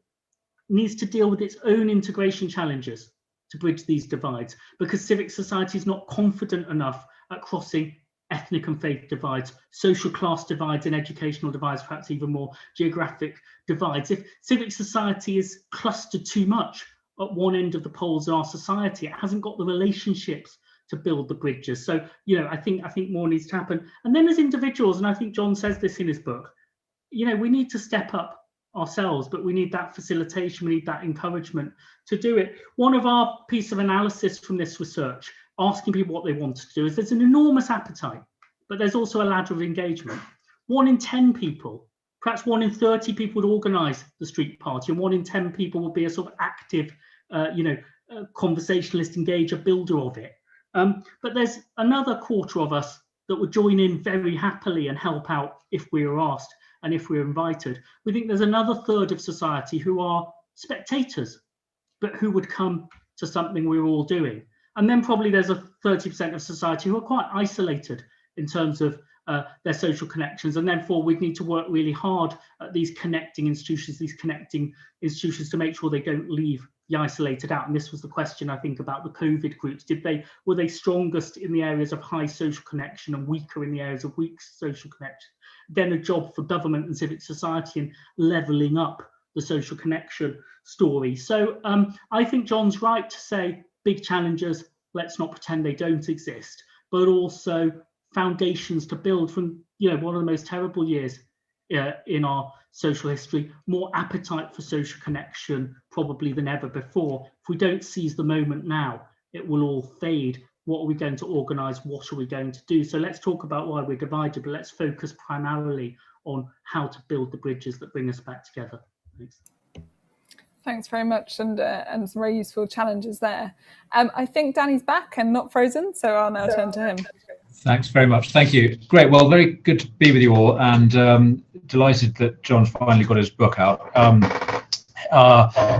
needs to deal with its own integration challenges to bridge these divides, because civic society is not confident enough at crossing ethnic and faith divides, social class divides, and educational divides, perhaps even more geographic divides. If civic society is clustered too much at one end of the poles in our society, it hasn't got the relationships to build the bridges. So, I think more needs to happen. And then as individuals, and I think Jon says this in his book, we need to step up ourselves, but we need that facilitation, we need that encouragement to do it. One of our piece of analysis from this research, asking people what they want to do, is there's an enormous appetite, but there's also a ladder of engagement. 1 in 10 people, perhaps 1 in 30 people would organise the street party, and 1 in 10 people would be a sort of active, conversationalist, engager, builder of it. But there's another quarter of us that would join in very happily and help out if we were asked and if we're invited. We think there's another third of society who are spectators, but who would come to something we're all doing. And then probably there's a 30% of society who are quite isolated in terms of their social connections, and therefore we need to work really hard at these connecting institutions to make sure they don't leave the isolated out. And this was the question, I think, about the COVID groups. Were they strongest in the areas of high social connection and weaker in the areas of weak social connection? Then a job for government and civic society in levelling up the social connection story. So I think Jon's right to say big challenges, let's not pretend they don't exist, but also foundations to build from one of the most terrible years in our social history, more appetite for social connection probably than ever before. If we don't seize the moment now, it will all fade. What are we going to organise? What are we going to do? So let's talk about why we're divided, but let's focus primarily on how to build the bridges that bring us back together. Thanks. Thanks very much, and some very useful challenges there. I think Danny's back and not frozen, so I'll now turn to him. Thanks very much. Thank you. Great. Well, very good to be with you all, and delighted that Jon's finally got his book out. We've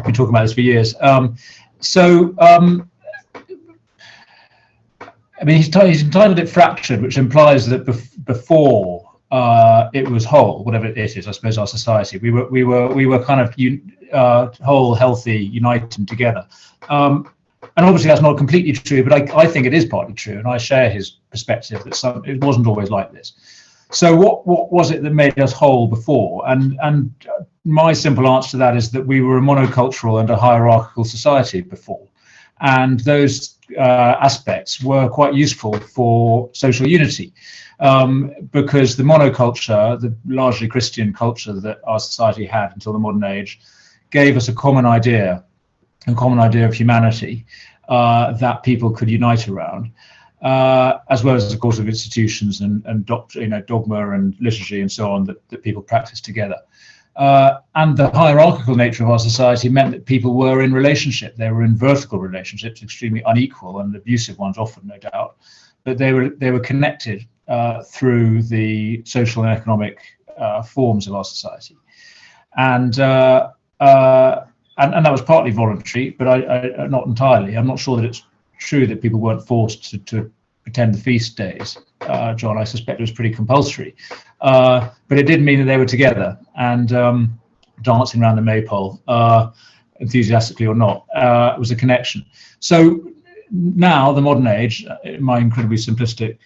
been talking about this for years. I mean, he's entitled it Fractured, which implies that before it was whole, whatever it is, I suppose, our society. We were kind of whole, healthy, united together. And obviously that's not completely true, but I think it is partly true, and I share his perspective that it wasn't always like this. So what was it that made us whole before? And my simple answer to that is that we were a monocultural and a hierarchical society before, and those aspects were quite useful for social unity, because the monoculture, the largely Christian culture that our society had until the modern age, gave us a common idea of humanity that people could unite around, as well as, of course, of institutions and dogma and liturgy and so on that people practice together. And the hierarchical nature of our society meant that people were in relationship. They were in vertical relationships, extremely unequal and abusive ones often, no doubt, but they were connected through the social and economic forms of our society. And that was partly voluntary, but I not entirely. I'm not sure that it's true that people weren't forced to attend the feast days, Jon. I suspect it was pretty compulsory. But it did mean that they were together and dancing around the maypole, enthusiastically or not, was a connection. So now, the modern age, in my incredibly simplistic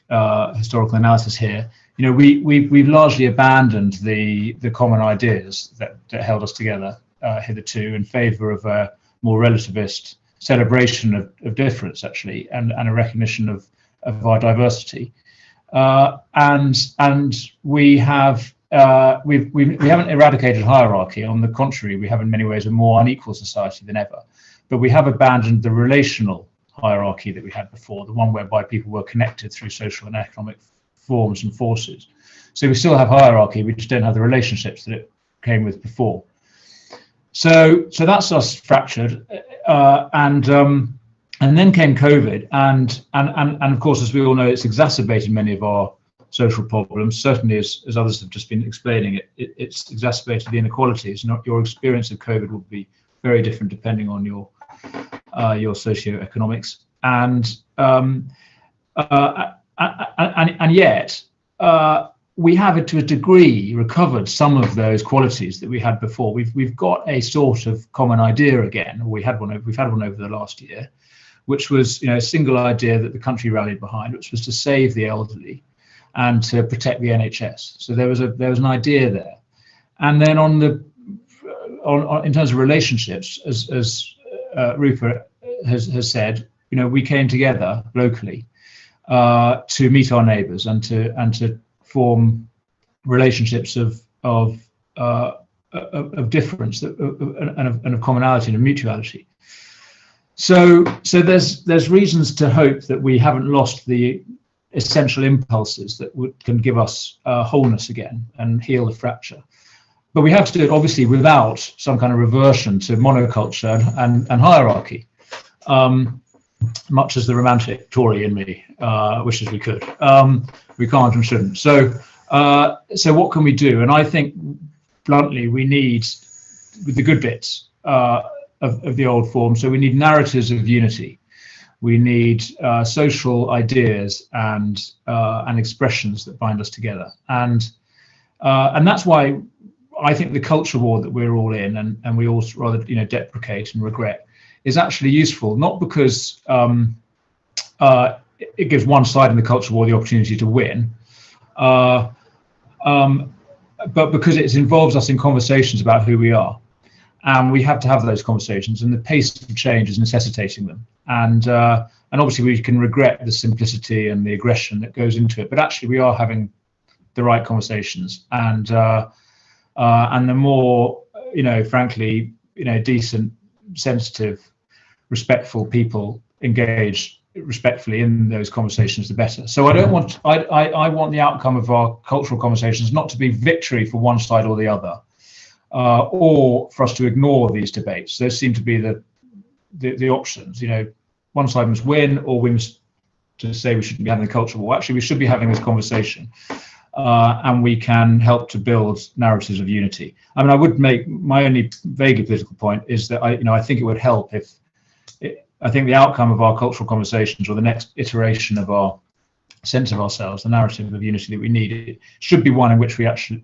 historical analysis here, we've largely abandoned the common ideas that held us together hitherto in favour of a more relativist celebration of difference, actually, and a recognition of our diversity. And we haven't eradicated hierarchy. On the contrary, we have in many ways a more unequal society than ever. But we have abandoned the relational hierarchy that we had before, the one whereby people were connected through social and economic forms and forces. So we still have hierarchy, we just don't have the relationships that it came with before. So that's us fractured, and then came COVID, and of course, as we all know, it's exacerbated many of our social problems. Certainly, as others have just been explaining, it's exacerbated the inequalities. Your experience of COVID will be very different depending on your socioeconomics, and yet. We have, to a degree, recovered some of those qualities that we had before. We've got a sort of common idea again. We've had one over the last year, which was a single idea that the country rallied behind, which was to save the elderly and to protect the NHS. So there was an idea there. And then in terms of relationships, as Rupa has said, we came together locally to meet our neighbours and to form relationships of difference and of commonality and of mutuality. So there's reasons to hope that we haven't lost the essential impulses that can give us wholeness again and heal the fracture. But we have to do it obviously without some kind of reversion to monoculture and hierarchy. Much as the romantic Tory in me wishes we could. We can't and shouldn't. So what can we do? And I think, bluntly, we need the good bits of the old form. So we need narratives of unity. We need social ideas and expressions that bind us together. And that's why I think the culture war that we're all in and we all rather deprecate and regret is actually useful, not because it gives one side in the culture war the opportunity to win, but because it involves us in conversations about who we are. And we have to have those conversations, and the pace of change is necessitating them. And obviously we can regret the simplicity and the aggression that goes into it, but actually we are having the right conversations. And the more, frankly, decent, sensitive, respectful people engage respectfully in those conversations, the better. So I want the outcome of our cultural conversations not to be victory for one side or the other, or for us to ignore these debates. Those seem to be the options. One side must win, or we must just say we shouldn't be having a culture war. Actually, we should be having this conversation, and we can help to build narratives of unity. I mean, I would make my only vaguely political point is that I think it would help if I think the outcome of our cultural conversations, or the next iteration of our sense of ourselves, the narrative of unity that we need, it should be one in which we actually,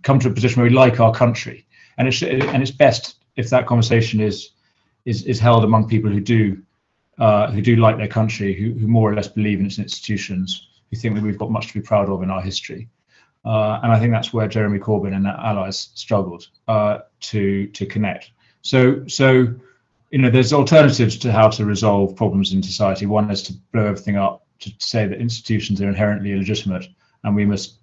come to a position where we like our country, and it's best if that conversation is held among people who do like their country, who more or less believe in its institutions, who think that we've got much to be proud of in our history, and I think that's where Jeremy Corbyn and their allies struggled to connect. So there's alternatives to how to resolve problems in society. One is to blow everything up, to say that institutions are inherently illegitimate and we must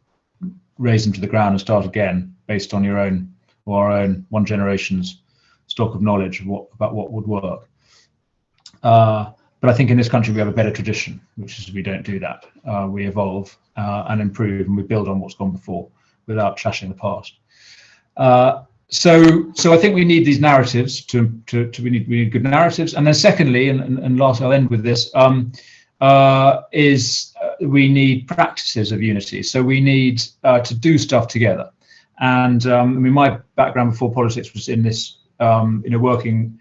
raise them to the ground and start again based on our own one generation's stock of knowledge about what would work. But I think in this country we have a better tradition, which is we don't do that. We evolve and improve, and we build on what's gone before without trashing the past. So I think we need these narratives we need good narratives. And then secondly, and last, I'll end with this, is we need practices of unity. So we need to do stuff together. And my background before politics was in this, working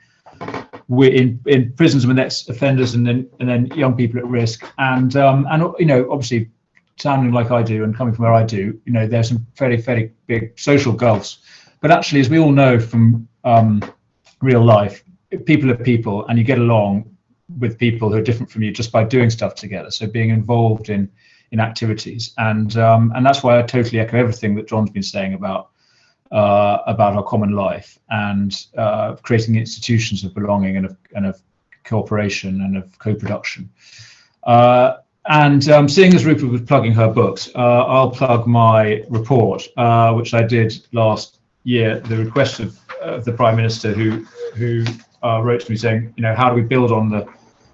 in prisons with ex-offenders and then young people at risk. And obviously, sounding like I do and coming from where I do, there's some fairly big social gulfs. But actually, as we all know from real life, people are people, and you get along with people who are different from you just by doing stuff together. So being involved in activities, and that's why I totally echo everything that John's been saying about our common life and creating institutions of belonging and of cooperation and of co-production. Seeing as Rupa was plugging her books, I'll plug my report, which I did last year, the request of the Prime Minister, who wrote to me saying, how do we build on the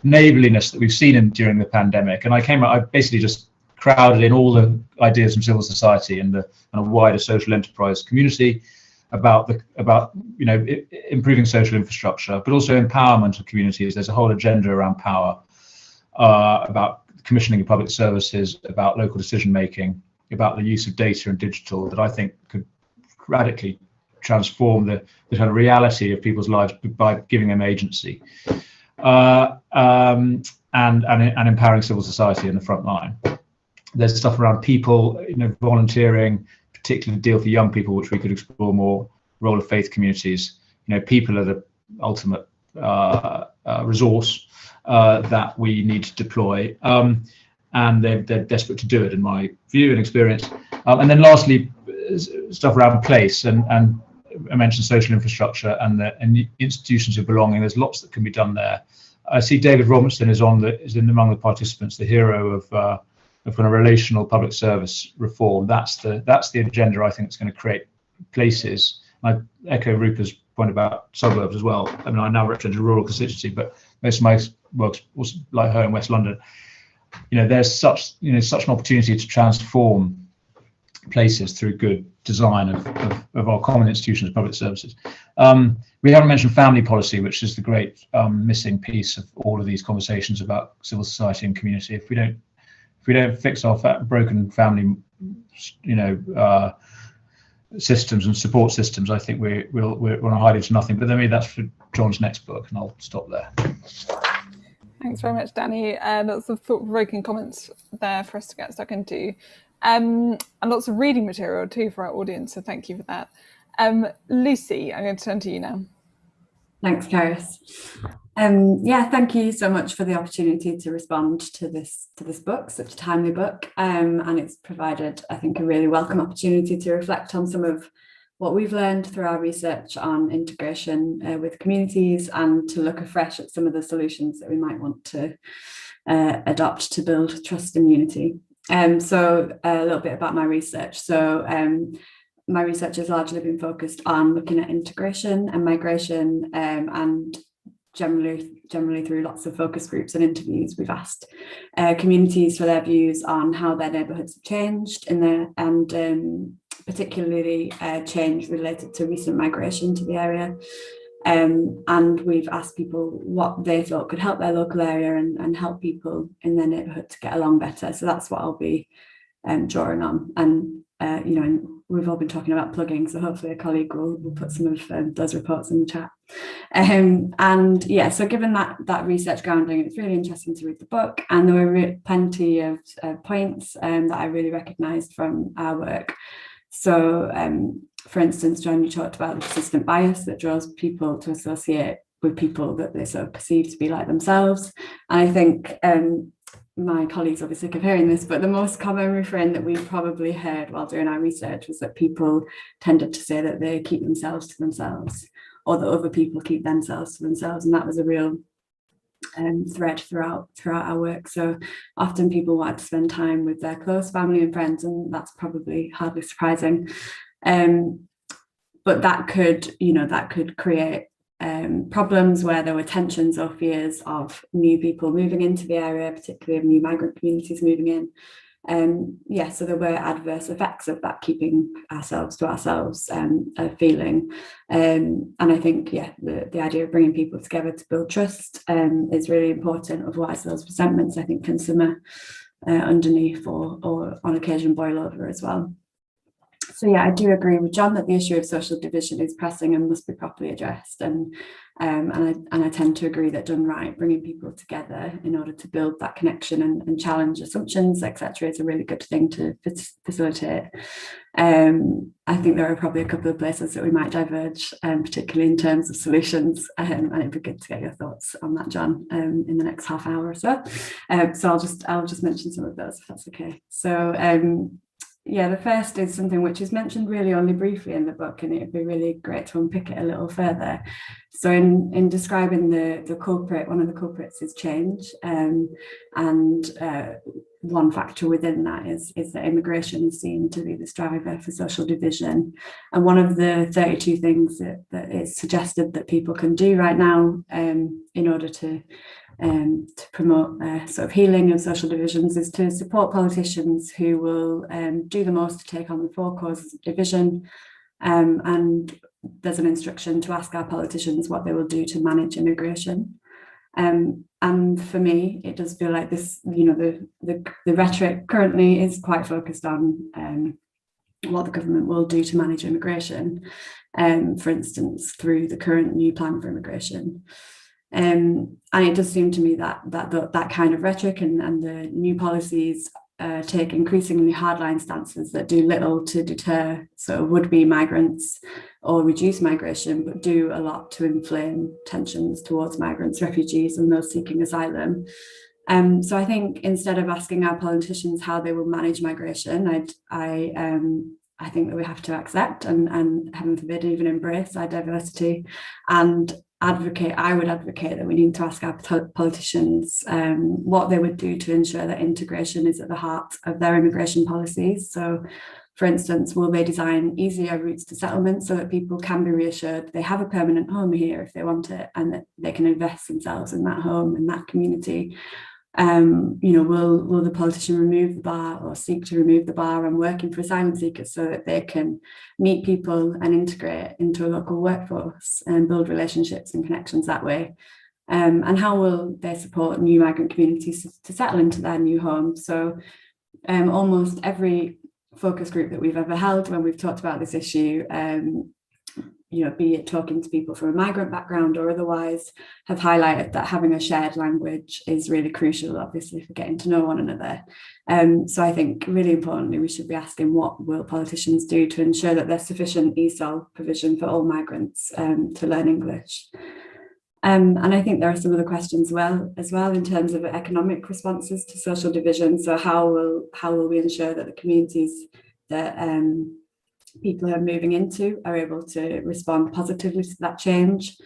neighbourliness that we've seen during the pandemic? And I basically just crowded in all the ideas from civil society and a wider social enterprise community about improving social infrastructure, but also empowerment of communities. There's a whole agenda around power, about commissioning of public services, about local decision making, about the use of data and digital that I think could radically transform the kind of reality of people's lives by giving them agency, and empowering civil society in the front line. There's stuff around people, volunteering, particularly deal for young people, which we could explore more. Role of faith communities. People are the ultimate resource that we need to deploy, and they're desperate to do it, in my view and experience. And then lastly, stuff around place, and I mentioned social infrastructure and the institutions of belonging. There's lots that can be done there. I see David Robertson is among the participants, the hero of kind of relational public service reform. That's the agenda I think that's going to create places. I echo Rupa's point about suburbs as well. I mean, I now represent a rural constituency, but most of my work was like her in West London. There's such an opportunity to transform places through good design of our common institutions of public services. We haven't mentioned family policy, which is the great missing piece of all of these conversations about civil society and community. If we don't fix our broken family, systems and support systems, I think we're going to hide into nothing. But maybe that's for John's next book, and I'll stop there. Thanks very much, Danny. Lots of thought-provoking comments there for us to get stuck into. And lots of reading material too for our audience, so thank you for that. Lucy, I'm going to turn to you now. Thanks, Karis. Thank you so much for the opportunity to respond to this book, such a timely book, and it's provided, I think, a really welcome opportunity to reflect on some of what we've learned through our research on integration with communities, and to look afresh at some of the solutions that we might want to adopt to build trust and unity. So a little bit about my research. So my research has largely been focused on looking at integration and migration, and generally through lots of focus groups and interviews, we've asked communities for their views on how their neighbourhoods have changed and particularly change related to recent migration to the area. And we've asked people what they thought could help their local area and help people in their neighbourhood to get along better. So that's what I'll be drawing on. And and we've all been talking about plugging, so hopefully a colleague will put some of those reports in the chat. And yeah, so given that research grounding, it's really interesting to read the book, and there were plenty of points that I really recognised from our work. So for instance, Jon, you talked about the persistent bias that draws people to associate with people that they sort of perceive to be like themselves. And I think my colleagues will be sick of hearing this, but the most common refrain that we probably heard while doing our research was that people tended to say that they keep themselves to themselves, or that other people keep themselves to themselves. And that was a real thread throughout our work. So often people want to spend time with their close family and friends, and that's probably hardly surprising. But that could create problems where there were tensions or fears of new people moving into the area, particularly of new migrant communities moving in. So there were adverse effects of that keeping ourselves to ourselves feeling. And I think, the idea of bringing people together to build trust is really important. Otherwise, those resentments, I think, can simmer underneath or on occasion boil over as well. So I do agree with Jon that the issue of social division is pressing and must be properly addressed. And I tend to agree that done right, bringing people together in order to build that connection and challenge assumptions, etc., is a really good thing to facilitate. I think there are probably a couple of places that we might diverge, particularly in terms of solutions, and it'd be good to get your thoughts on that, Jon, in the next half hour or so. So I'll just mention some of those, if that's okay. So the first is something which is mentioned really only briefly in the book, and it'd be really great to unpick it a little further. So in describing the culprit, one of the culprits is change, and one factor within that is that immigration is seen to be this driver for social division. And one of the 32 things that is suggested that people can do right now in order to promote sort of healing of social divisions is to support politicians who will do the most to take on the 4 causes of division. And there's an instruction to ask our politicians what they will do to manage immigration. And for me, it does feel like this, the rhetoric currently is quite focused on what the government will do to manage immigration, for instance, through the current new plan for immigration. And it does seem to me that kind of rhetoric and the new policies take increasingly hardline stances that do little to deter sort of would-be migrants or reduce migration, but do a lot to inflame tensions towards migrants, refugees, and those seeking asylum. So I think instead of asking our politicians how they will manage migration, I think that we have to accept and heaven forbid even embrace our diversity and I would advocate that we need to ask our politicians what they would do to ensure that integration is at the heart of their immigration policies. So, for instance, will they design easier routes to settlement so that people can be reassured they have a permanent home here if they want it, and that they can invest themselves in that home and that community? Will the politician remove the bar or seek to remove the bar on working for asylum seekers so that they can meet people and integrate into a local workforce and build relationships and connections that way? And how will they support new migrant communities to settle into their new homes? So almost every focus group that we've ever held when we've talked about this issue, be it talking to people from a migrant background or otherwise, have highlighted that having a shared language is really crucial, obviously, for getting to know one another. So I think really importantly, we should be asking what will politicians do to ensure that there's sufficient ESOL provision for all migrants to learn English. And I think there are some other questions as well in terms of economic responses to social division. So how will we ensure that the communities that people are moving into are able to respond positively to that change?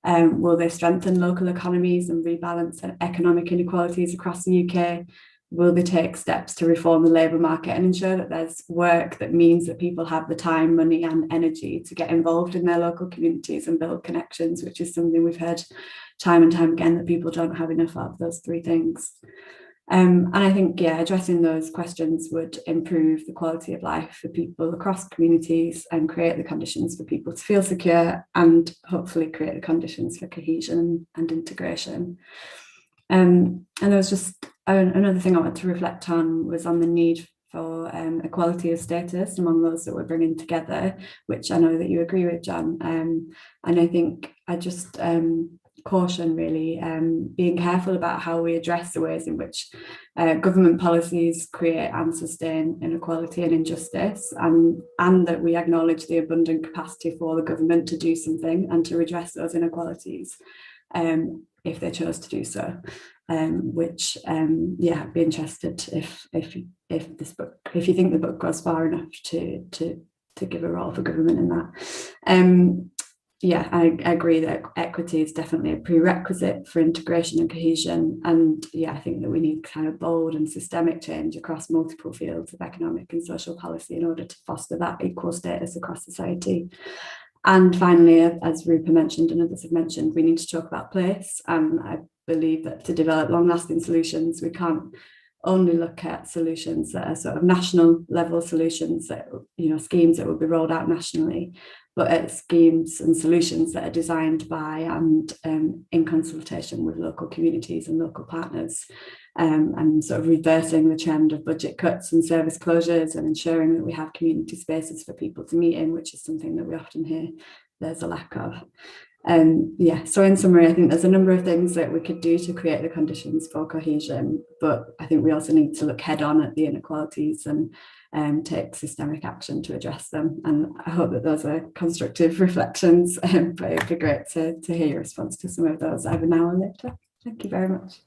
Will they strengthen local economies and rebalance economic inequalities across the UK? Will they take steps to reform the labour market and ensure that there's work that means that people have the time, money and energy to get involved in their local communities and build connections, which is something we've heard time and time again that people don't have enough of, those 3 things. And I think, yeah, addressing those questions would improve the quality of life for people across communities and create the conditions for people to feel secure and hopefully create the conditions for cohesion and integration. And there was just another thing I wanted to reflect on was on the need for equality of status among those that we're bringing together, which I know that you agree with, Jon. And I think I just caution really being careful about how we address the ways in which government policies create and sustain inequality and injustice, and that we acknowledge the abundant capacity for the government to do something and to redress those inequalities if they chose to do so. Which yeah, I'd be interested if this book, if you think the book goes far enough to give a role for government in that. Yeah, I agree that equity is definitely a prerequisite for integration and cohesion. And yeah, I think that we need kind of bold and systemic change across multiple fields of economic and social policy in order to foster that equal status across society. And finally, as Rupa mentioned and others have mentioned, we need to talk about place. And I believe that to develop long-lasting solutions, we can't only look at solutions that are sort of national level solutions, that, you know, schemes that will be rolled out nationally, but at schemes and solutions that are designed by and in consultation with local communities and local partners, and sort of reversing the trend of budget cuts and service closures and ensuring that we have community spaces for people to meet in, which is something that we often hear there's a lack of. Yeah, so in summary, I think there's a number of things that we could do to create the conditions for cohesion, but I think we also need to look head on at the inequalities and take systemic action to address them. And I hope that those are constructive reflections, but it'd be great to hear your response to some of those either now or later. Thank you very much.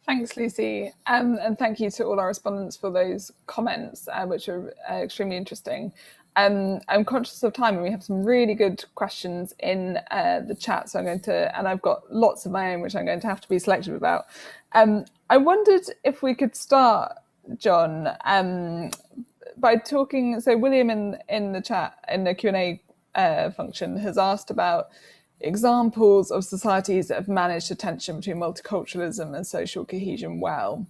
Thanks, Lucy. And thank you to all our respondents for those comments, which are extremely interesting. I'm conscious of time and we have some really good questions in the chat. So I'm going to, and I've got lots of my own, which I'm going to have to be selective about. I wondered if we could start, Jon, by talking, so William in the chat, in the Q&A function, has asked about examples of societies that have managed the tension between multiculturalism and social cohesion well.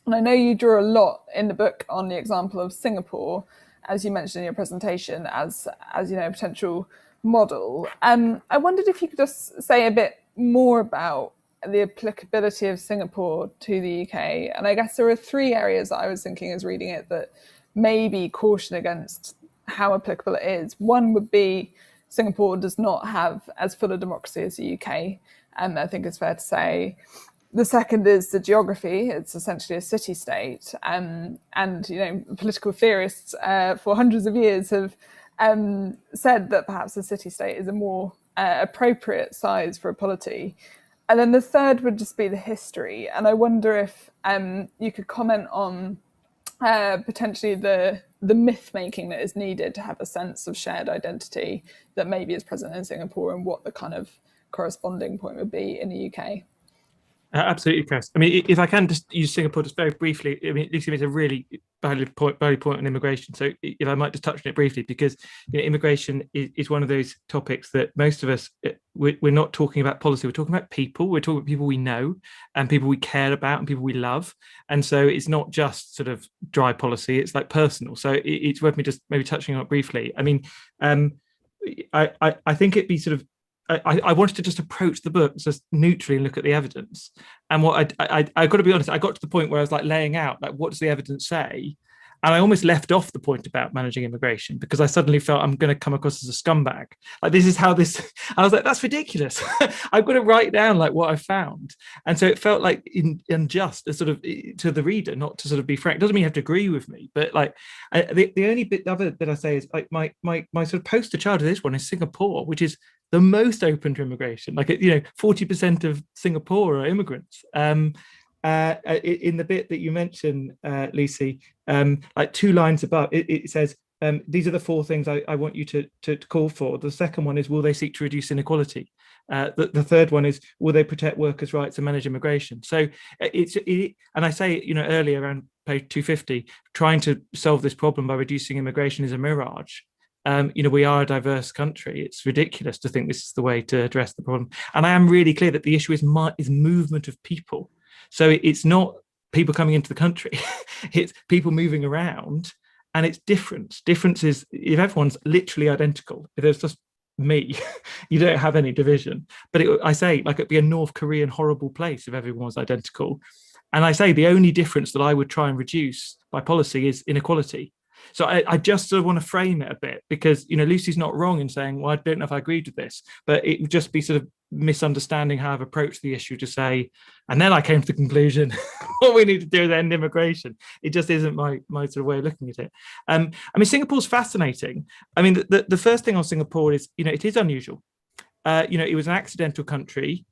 And I know you draw a lot in the book on the example of Singapore, as you mentioned in your presentation, as you know, a potential model. I wondered if you could just say a bit more about the applicability of Singapore to the UK. And I guess there are three areas that I was thinking as reading it that maybe caution against how applicable it is. One would be Singapore does not have as full a democracy as the UK, and I think it's fair to say. The second is the geography. It's essentially a city-state, and you know, political theorists for hundreds of years have said that perhaps a city-state is a more appropriate size for a polity. And then the third would just be the history, and I wonder if you could comment on potentially the myth making that is needed to have a sense of shared identity that maybe is present in Singapore, and what the kind of corresponding point would be in the UK. Absolutely, Chris. I mean, if I can just use Singapore just very briefly, I mean, Lucy made a really valid point on immigration. So if I might just touch on it briefly, because you know, immigration is one of those topics that most of us, we're not talking about policy, we're talking about people. We're talking about people we know and people we care about and people we love. And so it's not just sort of dry policy, it's like personal. So it's worth me just maybe touching on it briefly. I mean, I think it'd be sort of, I wanted to just approach the book just neutrally and look at the evidence. And what I got to be honest, I got to the point where I was like laying out, like, what does the evidence say? And I almost left off the point about managing immigration because I suddenly felt I'm going to come across as a scumbag. Like, this is how this, I was like, that's ridiculous. I've got to write down like what I found. And so it felt like unjust sort of to the reader, not to sort of be frank. It doesn't mean you have to agree with me, but like the only bit other that I say is like my sort of poster child of this one is Singapore, which is the most open to immigration. Like, you know, 40% of Singapore are immigrants. In the bit that you mentioned, Lucy, like 2 lines above, it says, these are the 4 things I want you to call for. The second one is, will they seek to reduce inequality? The third one is, will they protect workers' rights and manage immigration? So and I say, you know, earlier around page 250, trying to solve this problem by reducing immigration is a mirage. You know, we are a diverse country. It's ridiculous to think this is the way to address the problem. And I am really clear that the issue is movement of people. So it's not people coming into the country. It's people moving around, and it's different. Difference is if everyone's literally identical, if there's just me, you don't have any division. But I say, like, it'd be a North Korean horrible place if everyone was identical. And I say the only difference that I would try and reduce by policy is inequality. So I just sort of want to frame it a bit, because, Lucy's not wrong in saying, well, I don't know if I agreed with this, but it would just be sort of misunderstanding how I've approached the issue to say, and then I came to the conclusion, what we need to do is end immigration. It just isn't my sort of way of looking at it. Singapore's fascinating. The first thing on Singapore is, it is unusual. It was an accidental country,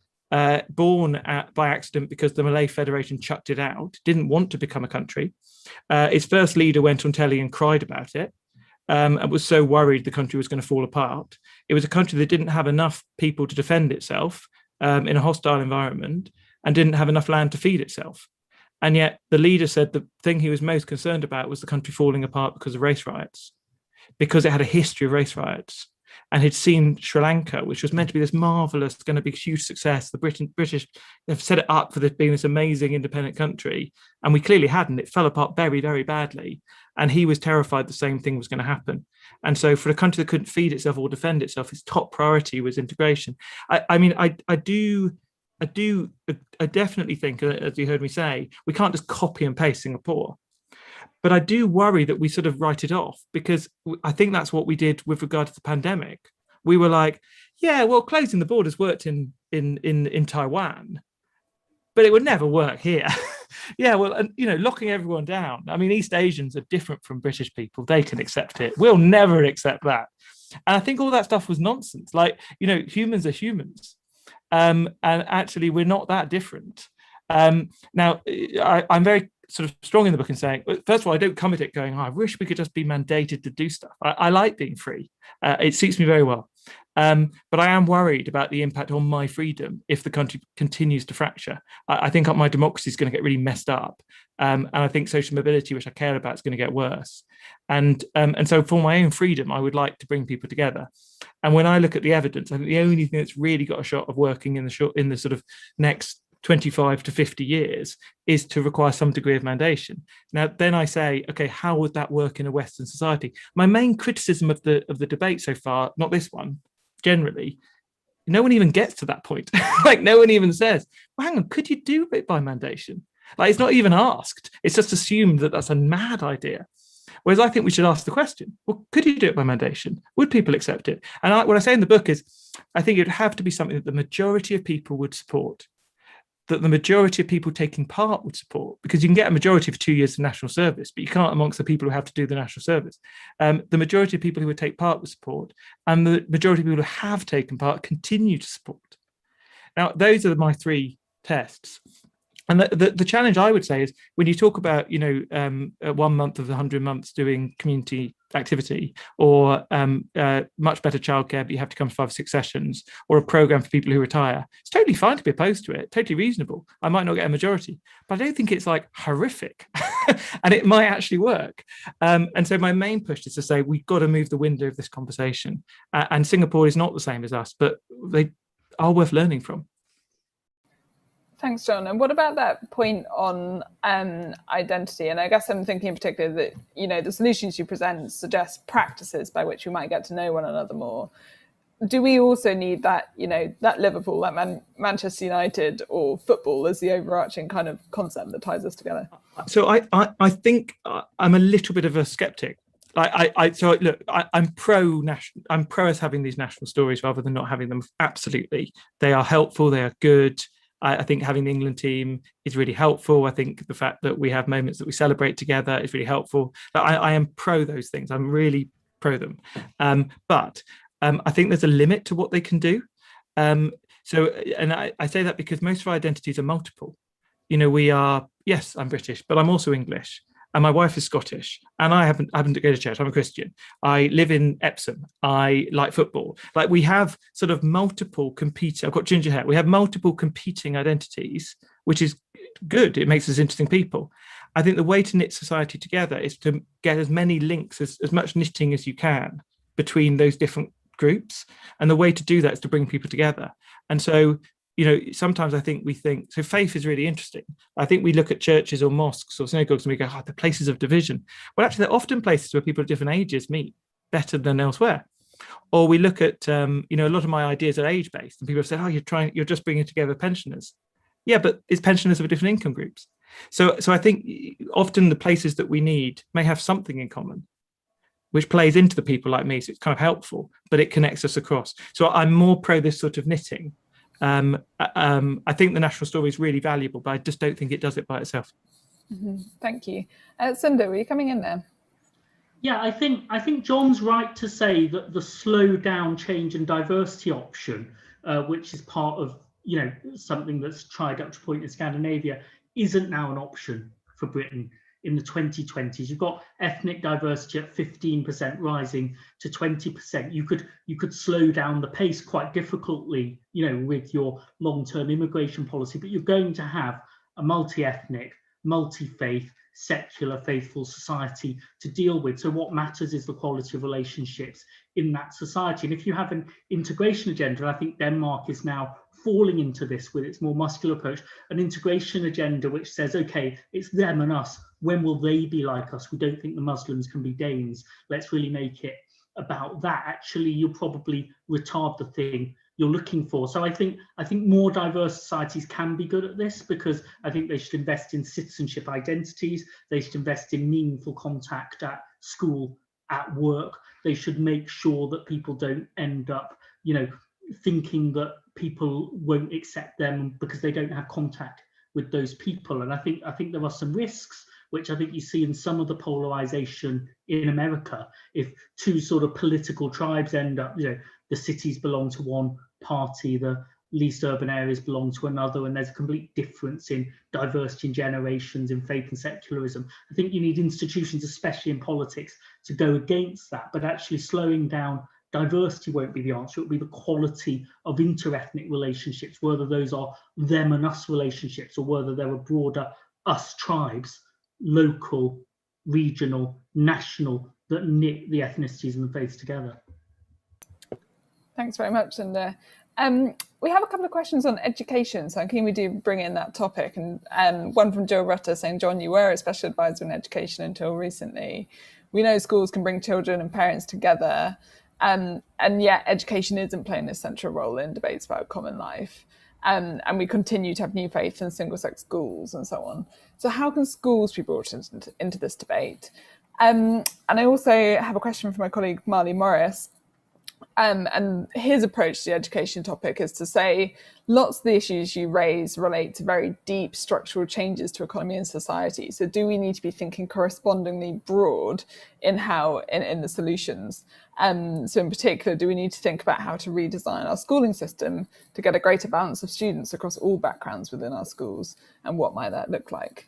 born by accident because the Malay Federation chucked it out, didn't want to become a country. Its first leader went on telly and cried about it, and was so worried the country was going to fall apart. It was a country that didn't have enough people to defend itself in a hostile environment, and didn't have enough land to feed itself. And yet the leader said the thing he was most concerned about was the country falling apart because of race riots, because it had a history of race riots. And he'd seen Sri Lanka, which was meant to be this marvelous, going to be a huge success. The British have set it up for this being this amazing independent country, and we clearly hadn't. It fell apart very, very badly, and he was terrified the same thing was going to happen. And so, for a country that couldn't feed itself or defend itself, its top priority was integration. I definitely think, as you heard me say, we can't just copy and paste Singapore. But I do worry that we sort of write it off, because I think that's what we did with regard to the pandemic. We were like, yeah, well, closing the borders worked in Taiwan, but it would never work here. Yeah, well, and, locking everyone down. East Asians are different from British people. They can accept it. We'll never accept that. And I think all that stuff was nonsense. Like, humans are humans. And actually, we're not that different. Now, I'm very sort of strong in the book in saying, first of all, I don't come at it going, I wish we could just be mandated to do stuff. I like being free. It suits me very well. But I am worried about the impact on my freedom if the country continues to fracture. I think my democracy is going to get really messed up. And I think social mobility, which I care about, is going to get worse. And so for my own freedom, I would like to bring people together. And when I look at the evidence, I think the only thing that's really got a shot of working in the sort of next 25 to 50 years is to require some degree of mandation. Now, then I say, okay, how would that work in a Western society? My main criticism of the debate so far, not this one, generally, no one even gets to that point. Like, no one even says, well, hang on, could you do it by mandation? Like, it's not even asked. It's just assumed that that's a mad idea. Whereas I think we should ask the question, well, could you do it by mandation? Would people accept it? And what I say in the book is, I think it would have to be something that the majority of people would support, that the majority of people taking part would support, because you can get a majority for 2 years of national service, but you can't amongst the people who have to do the national service. The majority of people who would take part would support, and the majority of people who have taken part continue to support. Now, those are my three tests. And the challenge, I would say, is when you talk about, 1 month of the 100 months doing community activity, or much better childcare, but you have to come to 5 or 6 sessions, or a program for people who retire, it's totally fine to be opposed to it, totally reasonable. I might not get a majority, but I don't think it's like horrific, and it might actually work. And so my main push is to say we've got to move the window of this conversation. And Singapore is not the same as us, but they are worth learning from. Thanks, Jon. And what about that point on identity? And I guess I'm thinking in particular that, the solutions you present suggest practices by which we might get to know one another more. Do we also need that, that Liverpool, that Manchester United, or football as the overarching kind of concept that ties us together? So I think I'm a little bit of a skeptic. I'm pro national. I'm pro us having these national stories rather than not having them. Absolutely, they are helpful. They are good. I think having the England team is really helpful. I think the fact that we have moments that we celebrate together is really helpful. I am pro those things. I'm really pro them. But I think there's a limit to what they can do. I say that because most of our identities are multiple. We are, yes, I'm British, but I'm also English. And my wife is Scottish, and I haven't to go to church. I'm a Christian. I live in Epsom. I like football. Like, we have sort of multiple competing. I've got ginger hair. We have multiple competing identities, which is good. It makes us interesting people. I think the way to knit society together is to get as many links, as much knitting as you can between those different groups. And the way to do that is to bring people together. And so sometimes I think we think, so faith is really interesting. I think we look at churches or mosques or synagogues and we go, the places of division. Well, actually, they're often places where people of different ages meet better than elsewhere. Or we look at, a lot of my ideas are age-based, and people have said, you're just bringing together pensioners. Yeah, but it's pensioners of different income groups. So I think often the places that we need may have something in common, which plays into the people like me. So it's kind of helpful, but it connects us across. So I'm more pro this sort of knitting. I think the national story is really valuable, but I just don't think it does it by itself. Mm-hmm. Thank you. Sundar, were you coming in there? Yeah, I think John's right to say that the slow down change and diversity option, which is part of something that's tried up to point in Scandinavia, isn't now an option for Britain in the 2020s. You've got ethnic diversity at 15% rising to 20%. You could slow down the pace quite difficultly, with your long-term immigration policy, but you're going to have a multi-ethnic, multi-faith, secular, faithful society to deal with. So what matters is the quality of relationships in that society. And if you have an integration agenda, I think Denmark is now falling into this with its more muscular approach, an integration agenda which says, okay, it's them and us. When will they be like us? We don't think the Muslims can be Danes. Let's really make it about that. Actually, you'll probably retard the thing you're looking for. So I think more diverse societies can be good at this, because I think they should invest in citizenship identities. They should invest in meaningful contact at school, at work. They should make sure that people don't end up, thinking that people won't accept them because they don't have contact with those people. And I think there are some risks, which I think you see in some of the polarization in America. If two sort of political tribes end up, the cities belong to one party, the least urban areas belong to another, and there's a complete difference in diversity in generations, in faith and secularism. I think you need institutions, especially in politics, to go against that. But actually slowing down diversity won't be the answer. It will be the quality of inter-ethnic relationships, whether those are them and us relationships, or whether there are broader us tribes, local, regional, national, that knit the ethnicities and the faiths together. Thanks very much. And we have a couple of questions on education, so I'm keen we do bring in that topic. And one from Jill Rutter saying, John, you were a special advisor in education until recently. We know schools can bring children and parents together, and yet education isn't playing this central role in debates about common life. And we continue to have new faith and single-sex schools and so on. So how can schools be brought into this debate? And I also have a question from my colleague Marley Morris. And his approach to the education topic is to say lots of the issues you raise relate to very deep structural changes to economy and society. So do we need to be thinking correspondingly broad in the solutions? So in particular, do we need to think about how to redesign our schooling system to get a greater balance of students across all backgrounds within our schools? And what might that look like?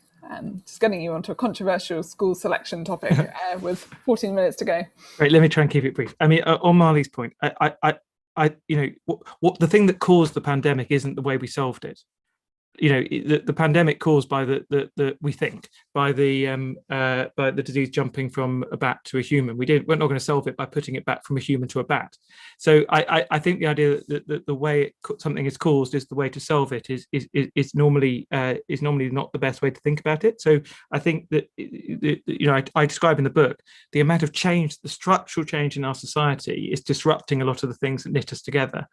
Just getting you onto a controversial school selection topic with 14 minutes to go. Right, let me try and keep it brief. I mean, on Marley's point, what the thing that caused the pandemic isn't the way we solved it. The pandemic caused by we think by the disease jumping from a bat to a human. We're not going to solve it by putting it back from a human to a bat. So I think the idea that the way something is caused is the way to solve it is normally not the best way to think about it. So I think that I describe in the book the amount of change, the structural change in our society is disrupting a lot of the things that knit us together.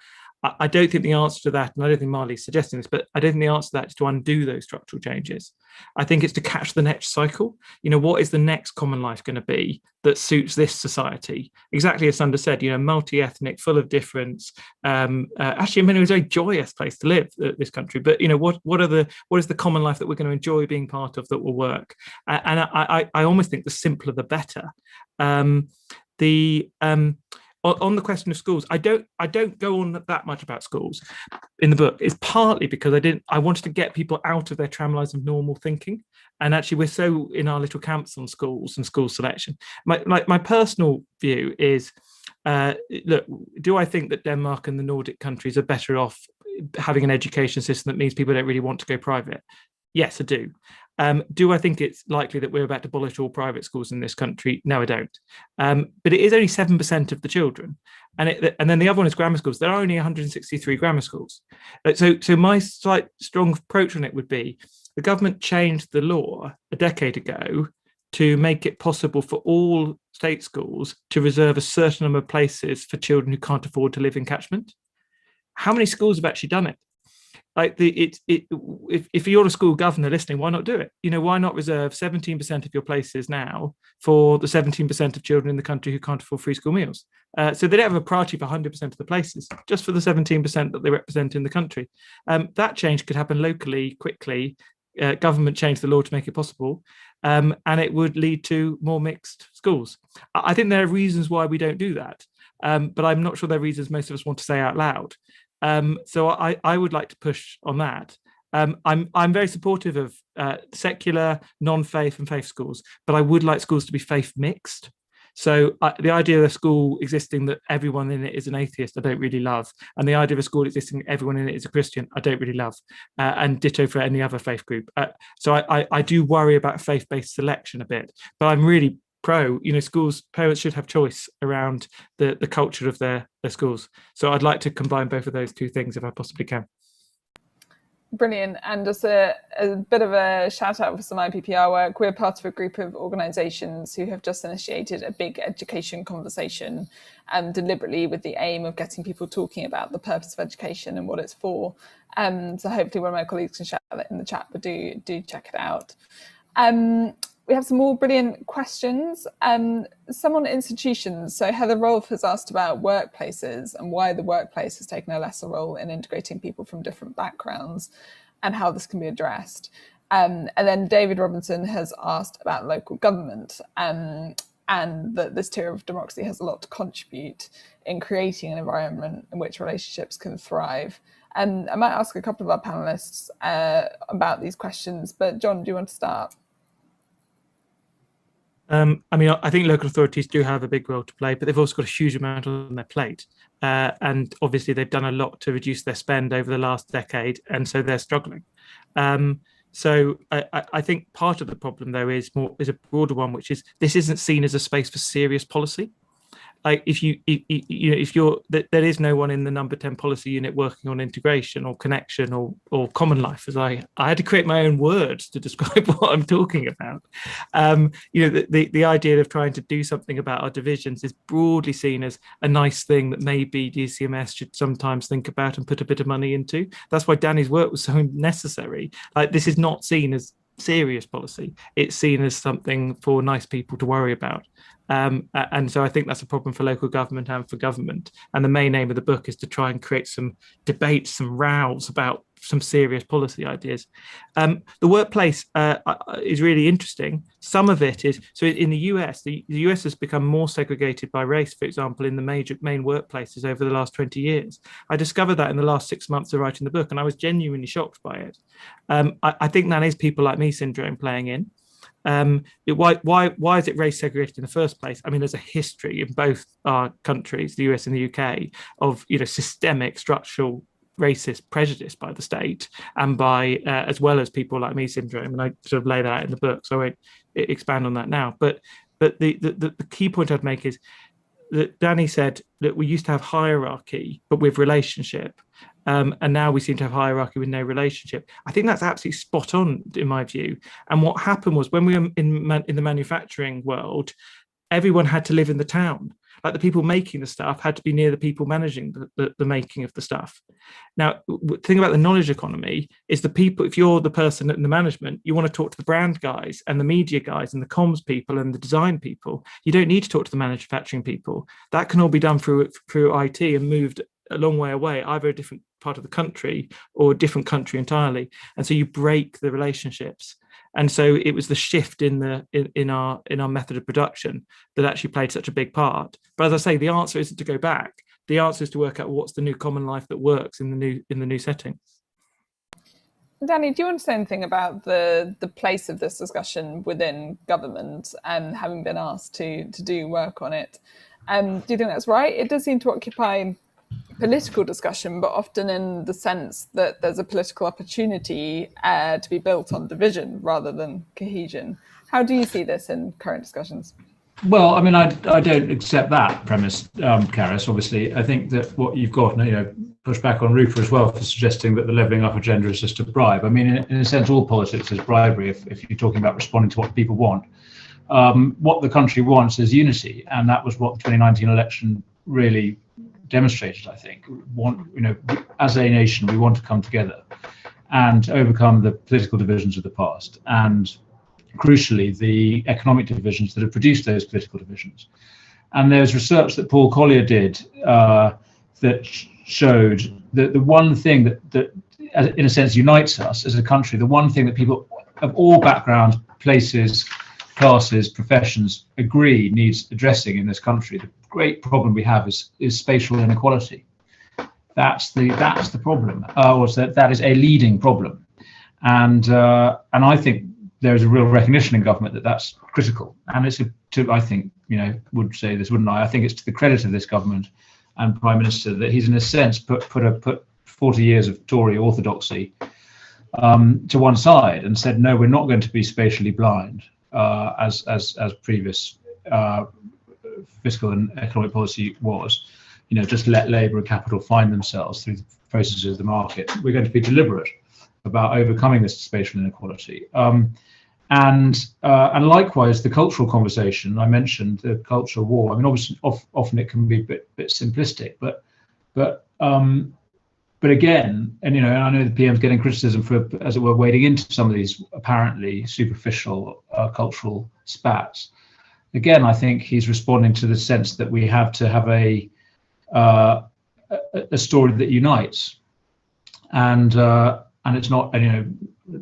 I don't think the answer to that, and I don't think Marley's suggesting this, but I don't think the answer to that is to undo those structural changes. I think it's to catch the next cycle. What is the next common life going to be that suits this society? Exactly as Sundar said, multi-ethnic, full of difference. Actually, in many ways, a very joyous place to live, this country. But what is the common life that we're going to enjoy being part of that will work? And I almost think the simpler the better. On the question of schools, I don't go on that much about schools in the book. It's partly because I wanted to get people out of their tramlines of normal thinking. And actually, we're so in our little camps on schools and school selection. My personal view is, look, do I think that Denmark and the Nordic countries are better off having an education system that means people don't really want to go private? Yes, I do. Do I think it's likely that we're about to abolish all private schools in this country? No, I don't. But it is only 7% of the children. And then the other one is grammar schools. There are only 163 grammar schools. So my slight strong approach on it would be the government changed the law a decade ago to make it possible for all state schools to reserve a certain number of places for children who can't afford to live in catchment. How many schools have actually done it? Like if you're a school governor listening, why not do it? Why not reserve 17% of your places now for the 17% of children in the country who can't afford free school meals? So they don't have a priority for 100% of the places, just for the 17% that they represent in the country. That change could happen locally, quickly. Government changed the law to make it possible, and it would lead to more mixed schools. I think there are reasons why we don't do that, but I'm not sure there are reasons most of us want to say out loud. So I would like to push on that. I'm very supportive of secular, non-faith and faith schools, but I would like schools to be faith mixed. So the idea of a school existing that everyone in it is an atheist, I don't really love. And the idea of a school existing everyone in it is a Christian, I don't really love. And ditto for any other faith group. So I do worry about faith-based selection a bit, but I'm really pro, schools, parents should have choice around the culture of their schools. So I'd like to combine both of those two things if I possibly can. Brilliant. And just a bit of a shout out for some IPPR work. We're part of a group of organisations who have just initiated a big education conversation, deliberately with the aim of getting people talking about the purpose of education and what it's for. So hopefully one of my colleagues can share that in the chat, but do check it out. We have some more brilliant questions. Some on institutions. So Heather Rolfe has asked about workplaces and why the workplace has taken a lesser role in integrating people from different backgrounds and how this can be addressed. And then David Robinson has asked about local government and that this tier of democracy has a lot to contribute in creating an environment in which relationships can thrive. And I might ask a couple of our panelists about these questions, but John, do you want to start? I think local authorities do have a big role to play, but they've also got a huge amount on their plate. And obviously they've done a lot to reduce their spend over the last decade, and so they're struggling. So I think part of the problem, though, is a broader one, which is this isn't seen as a space for serious policy. Like if there is no one in the number 10 policy unit working on integration or connection or common life, as I had to create my own words to describe what I'm talking about. The idea of trying to do something about our divisions is broadly seen as a nice thing that maybe DCMS should sometimes think about and put a bit of money into. That's why Danny's work was so necessary. Like, this is not seen as serious policy. It's seen as something for nice people to worry about. And so I think that's a problem for local government and for government. And the main aim of the book is to try and create some debates, some rows about some serious policy ideas. The workplace is really interesting. Some of it is, so in the US, the US has become more segregated by race, for example, in the main workplaces over the last 20 years. I discovered that in the last 6 months of writing the book, and I was genuinely shocked by it. I think that is people like me syndrome playing in. Why is it race segregated in the first place? I mean, there's a history in both our countries, the US and the UK, of systemic structural racist prejudice by the state and by as well as people like me syndrome, and I sort of lay that out in the book, so I won't expand on that now. But the key point I'd make is that Danny said that we used to have hierarchy but with relationship, and now we seem to have hierarchy with no relationship. I think that's absolutely spot on in my view. And what happened was, when we were in the manufacturing world, everyone had to live in the town. Like, the people making the stuff had to be near the people managing the making of the stuff. Now, the thing about the knowledge economy is the people, if you're the person in the management, you want to talk to the brand guys and the media guys and the comms people and the design people. You don't need to talk to the manufacturing people. That can all be done through IT and moved a long way away, either a different part of the country or a different country entirely. And so you break the relationships. And so it was the shift in our method of production that actually played such a big part. But as I say, the answer isn't to go back. The answer is to work out what's the new common life that works in the new setting. Danny, do you want to say anything about the place of this discussion within government and having been asked to do work on it? Do you think that's right? It does seem to occupy political discussion, but often in the sense that there's a political opportunity to be built on division rather than cohesion. How do you see this in current discussions? Well, I mean, I don't accept that premise, Karis. Obviously, I think that what you've got, push back on Rupa as well for suggesting that the levelling up agenda is just a bribe. I mean, in a sense, all politics is bribery if you're talking about responding to what people want. What the country wants is unity, and that was what the 2019 election really demonstrated. I think, as a nation, we want to come together and overcome the political divisions of the past, and crucially, the economic divisions that have produced those political divisions. And there's research that Paul Collier did that showed that the one thing that, in a sense, unites us as a country, the one thing that people of all backgrounds, places, classes, professions agree needs addressing in this country, the great problem we have is spatial inequality. That's the problem, or that is a leading problem. And I think there is a real recognition in government that that's critical, and it's I think, would say this, wouldn't I? I think it's to the credit of this government and Prime Minister that he's in a sense put 40 years of Tory orthodoxy to one side and said, no, we're not going to be spatially blind as previous fiscal and economic policy was. Just let labour and capital find themselves through the processes of the market. We're going to be deliberate about overcoming this spatial inequality. And likewise, the cultural conversation I mentioned, the cultural war. I mean, obviously, often it can be a bit simplistic, but again, and I know the PM's getting criticism for, as it were, wading into some of these apparently superficial cultural spats. Again, I think he's responding to the sense that we have to have a story that unites, and it's not,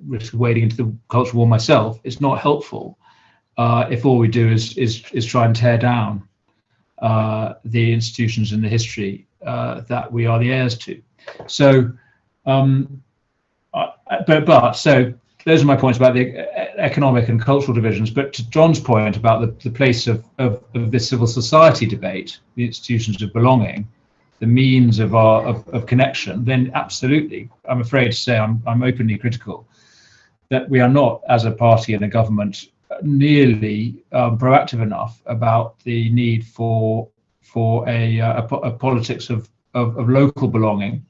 risk wading into the cultural war myself. It's not helpful if all we do is try and tear down the institutions and the history that we are the heirs to. So, so those are my points about the economic and cultural divisions. But to John's point about the place of this civil society debate, the institutions of belonging, the means of connection, then absolutely, I'm afraid to say I'm openly critical that we are not, as a party and a government, nearly proactive enough about the need for a politics of local belonging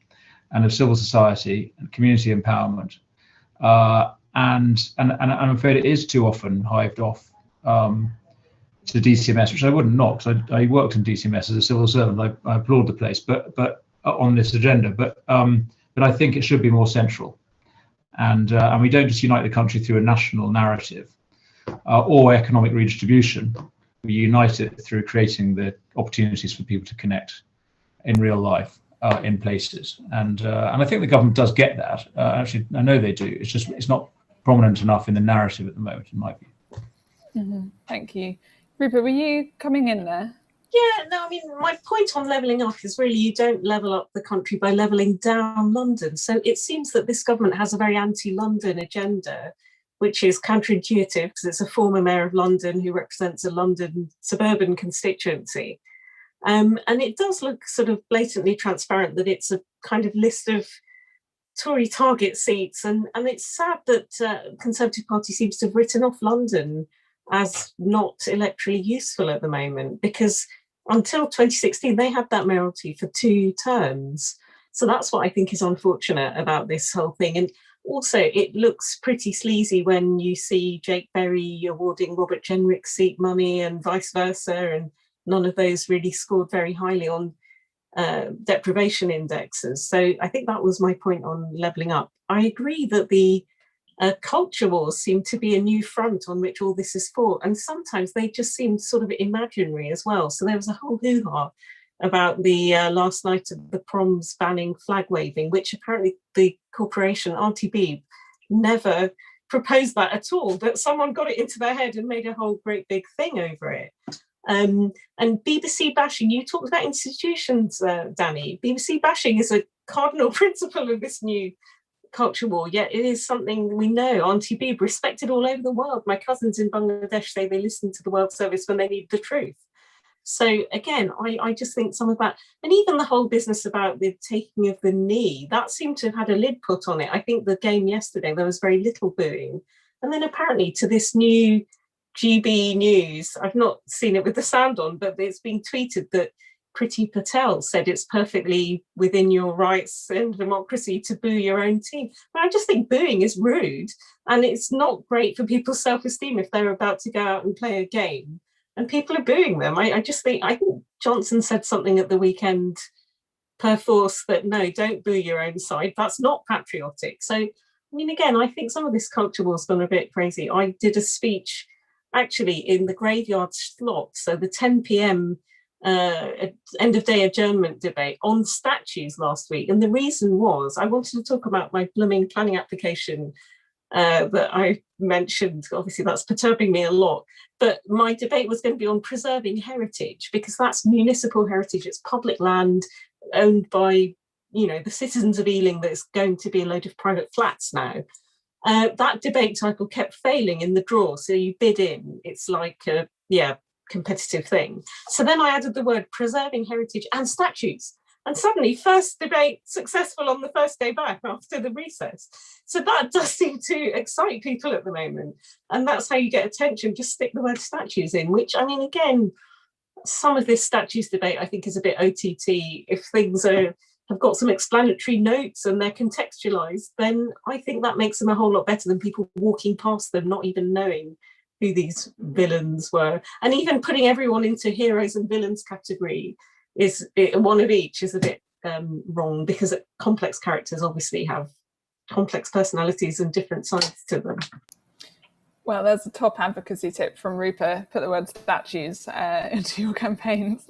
and of civil society and community empowerment. And I'm afraid it is too often hived off to DCMS, which I wouldn't knock, because I worked in DCMS as a civil servant. I applaud the place, but on this agenda. But I think it should be more central, and we don't just unite the country through a national narrative or economic redistribution. We unite it through creating the opportunities for people to connect in real life in places, and I think the government does get that. Actually, I know they do. It's not prominent enough in the narrative at the moment, in my view. Mm-hmm. Thank you. Rupa, were you coming in there? Yeah, no, I mean, my point on levelling up is really you don't level up the country by levelling down London. So it seems that this government has a very anti-London agenda, which is counterintuitive because it's a former mayor of London who represents a London suburban constituency. And it does look sort of blatantly transparent that it's a kind of list of Tory target seats. And it's sad that the Conservative Party seems to have written off London as not electorally useful at the moment, because until 2016, they had that mayoralty for 2 terms. So that's what I think is unfortunate about this whole thing. And also, it looks pretty sleazy when you see Jake Berry awarding Robert Jenrick's seat money and vice versa, and none of those really scored very highly on deprivation indexes. So I think that was my point on levelling up. I agree that the culture wars seem to be a new front on which all this is fought, and sometimes they just seem sort of imaginary as well. So there was a whole hoo-ha about the last night of the proms banning flag waving, which apparently the corporation Auntie Beeb never proposed that at all, but someone got it into their head and made a whole great big thing over it. And BBC bashing, you talked about institutions, Danny. BBC bashing is a cardinal principle of this new culture war, yet it is something we know. Auntie Beeb respected all over the world. My cousins in Bangladesh say they listen to the World Service when they need the truth. So again, I just think some of that, and even the whole business about the taking of the knee, that seemed to have had a lid put on it. I think the game yesterday, there was very little booing. And then apparently to this new GB News, I've not seen it with the sound on, but it's been tweeted that Priti Patel said it's perfectly within your rights and democracy to boo your own team. But I just think booing is rude, and it's not great for people's self-esteem if they're about to go out and play a game and people are booing them. I think Johnson said something at the weekend perforce that no, don't boo your own side. That's not patriotic. So, I mean, again, I think some of this culture war's gone a bit crazy. I did a speech actually in the graveyard slot, so the 10 p.m. End of day adjournment debate on statues last week. And the reason was I wanted to talk about my blooming planning application that I mentioned. Obviously, that's perturbing me a lot. But my debate was going to be on preserving heritage, because that's municipal heritage. It's public land owned by, the citizens of Ealing that's going to be a load of private flats now. That debate title kept failing in the draw. So you bid in. It's like a, competitive thing. So then I added the word preserving heritage and statues. And suddenly, first debate successful on the first day back after the recess. So that does seem to excite people at the moment. And that's how you get attention. Just stick the word statues in, which, I mean, again, some of this statues debate, I think, is a bit OTT. If things have got some explanatory notes and they're contextualized, then I think that makes them a whole lot better than people walking past them, not even knowing who these villains were. And even putting everyone into heroes and villains category is one of each is a bit wrong, because complex characters obviously have complex personalities and different sides to them. Well, there's a top advocacy tip from Rupa: put the word statues into your campaigns.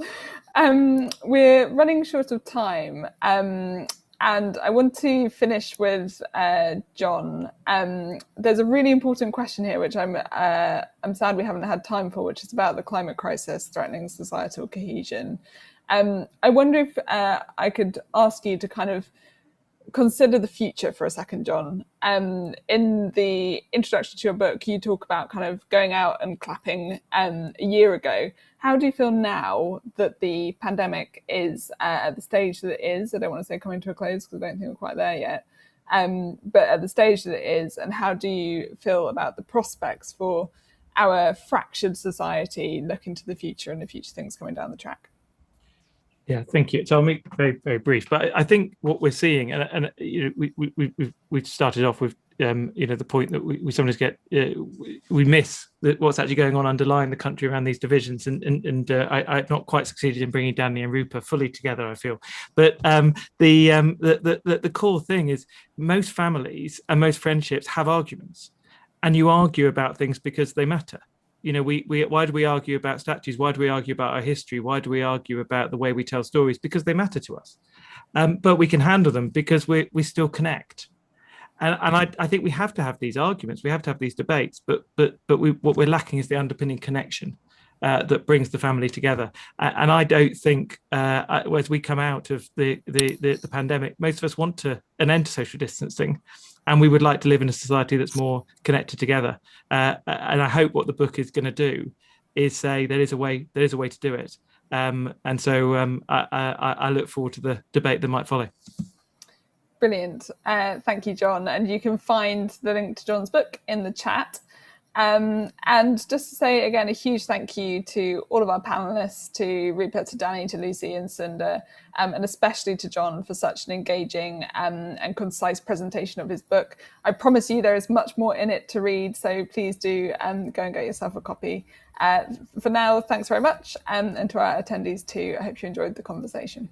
We're running short of time, and I want to finish with Jon. There's a really important question here, which I'm sad we haven't had time for, which is about the climate crisis threatening societal cohesion. I wonder if I could ask you to kind of consider the future for a second, Jon. In the introduction to your book, you talk about kind of going out and clapping a year ago. How do you feel now that the pandemic is at the stage that it is? I don't want to say coming to a close, because I don't think we're quite there yet. But at the stage that it is, and how do you feel about the prospects for our fractured society looking to the future and the future things coming down the track? Yeah, thank you. So I'll make very, very brief. But I think what we're seeing, and we started off with the point that we sometimes get we miss what's actually going on underlying the country around these divisions, and I've not quite succeeded in bringing Danny and Rupa fully together, I feel. But the core thing is most families and most friendships have arguments, and you argue about things because they matter. Why do we argue about statues? Why do we argue about our history? Why do we argue about the way we tell stories? Because they matter to us. But we can handle them because we still connect. And I think we have to have these arguments. We have to have these debates. But what we're lacking is the underpinning connection that brings the family together. And I don't think as we come out of the pandemic, most of us want an end to social distancing. And we would like to live in a society that's more connected together. And I hope what the book is going to do is say there is a way to do it. And so I look forward to the debate that might follow. Brilliant. Thank you, Jon. And you can find the link to Jon's book in the chat. And just to say again, a huge thank you to all of our panelists, to Rupa, to Danny, to Lucy and Sunda, and especially to Jon for such an engaging and concise presentation of his book. I promise you there is much more in it to read, so please do go and get yourself a copy. For now, thanks very much, and to our attendees too. I hope you enjoyed the conversation.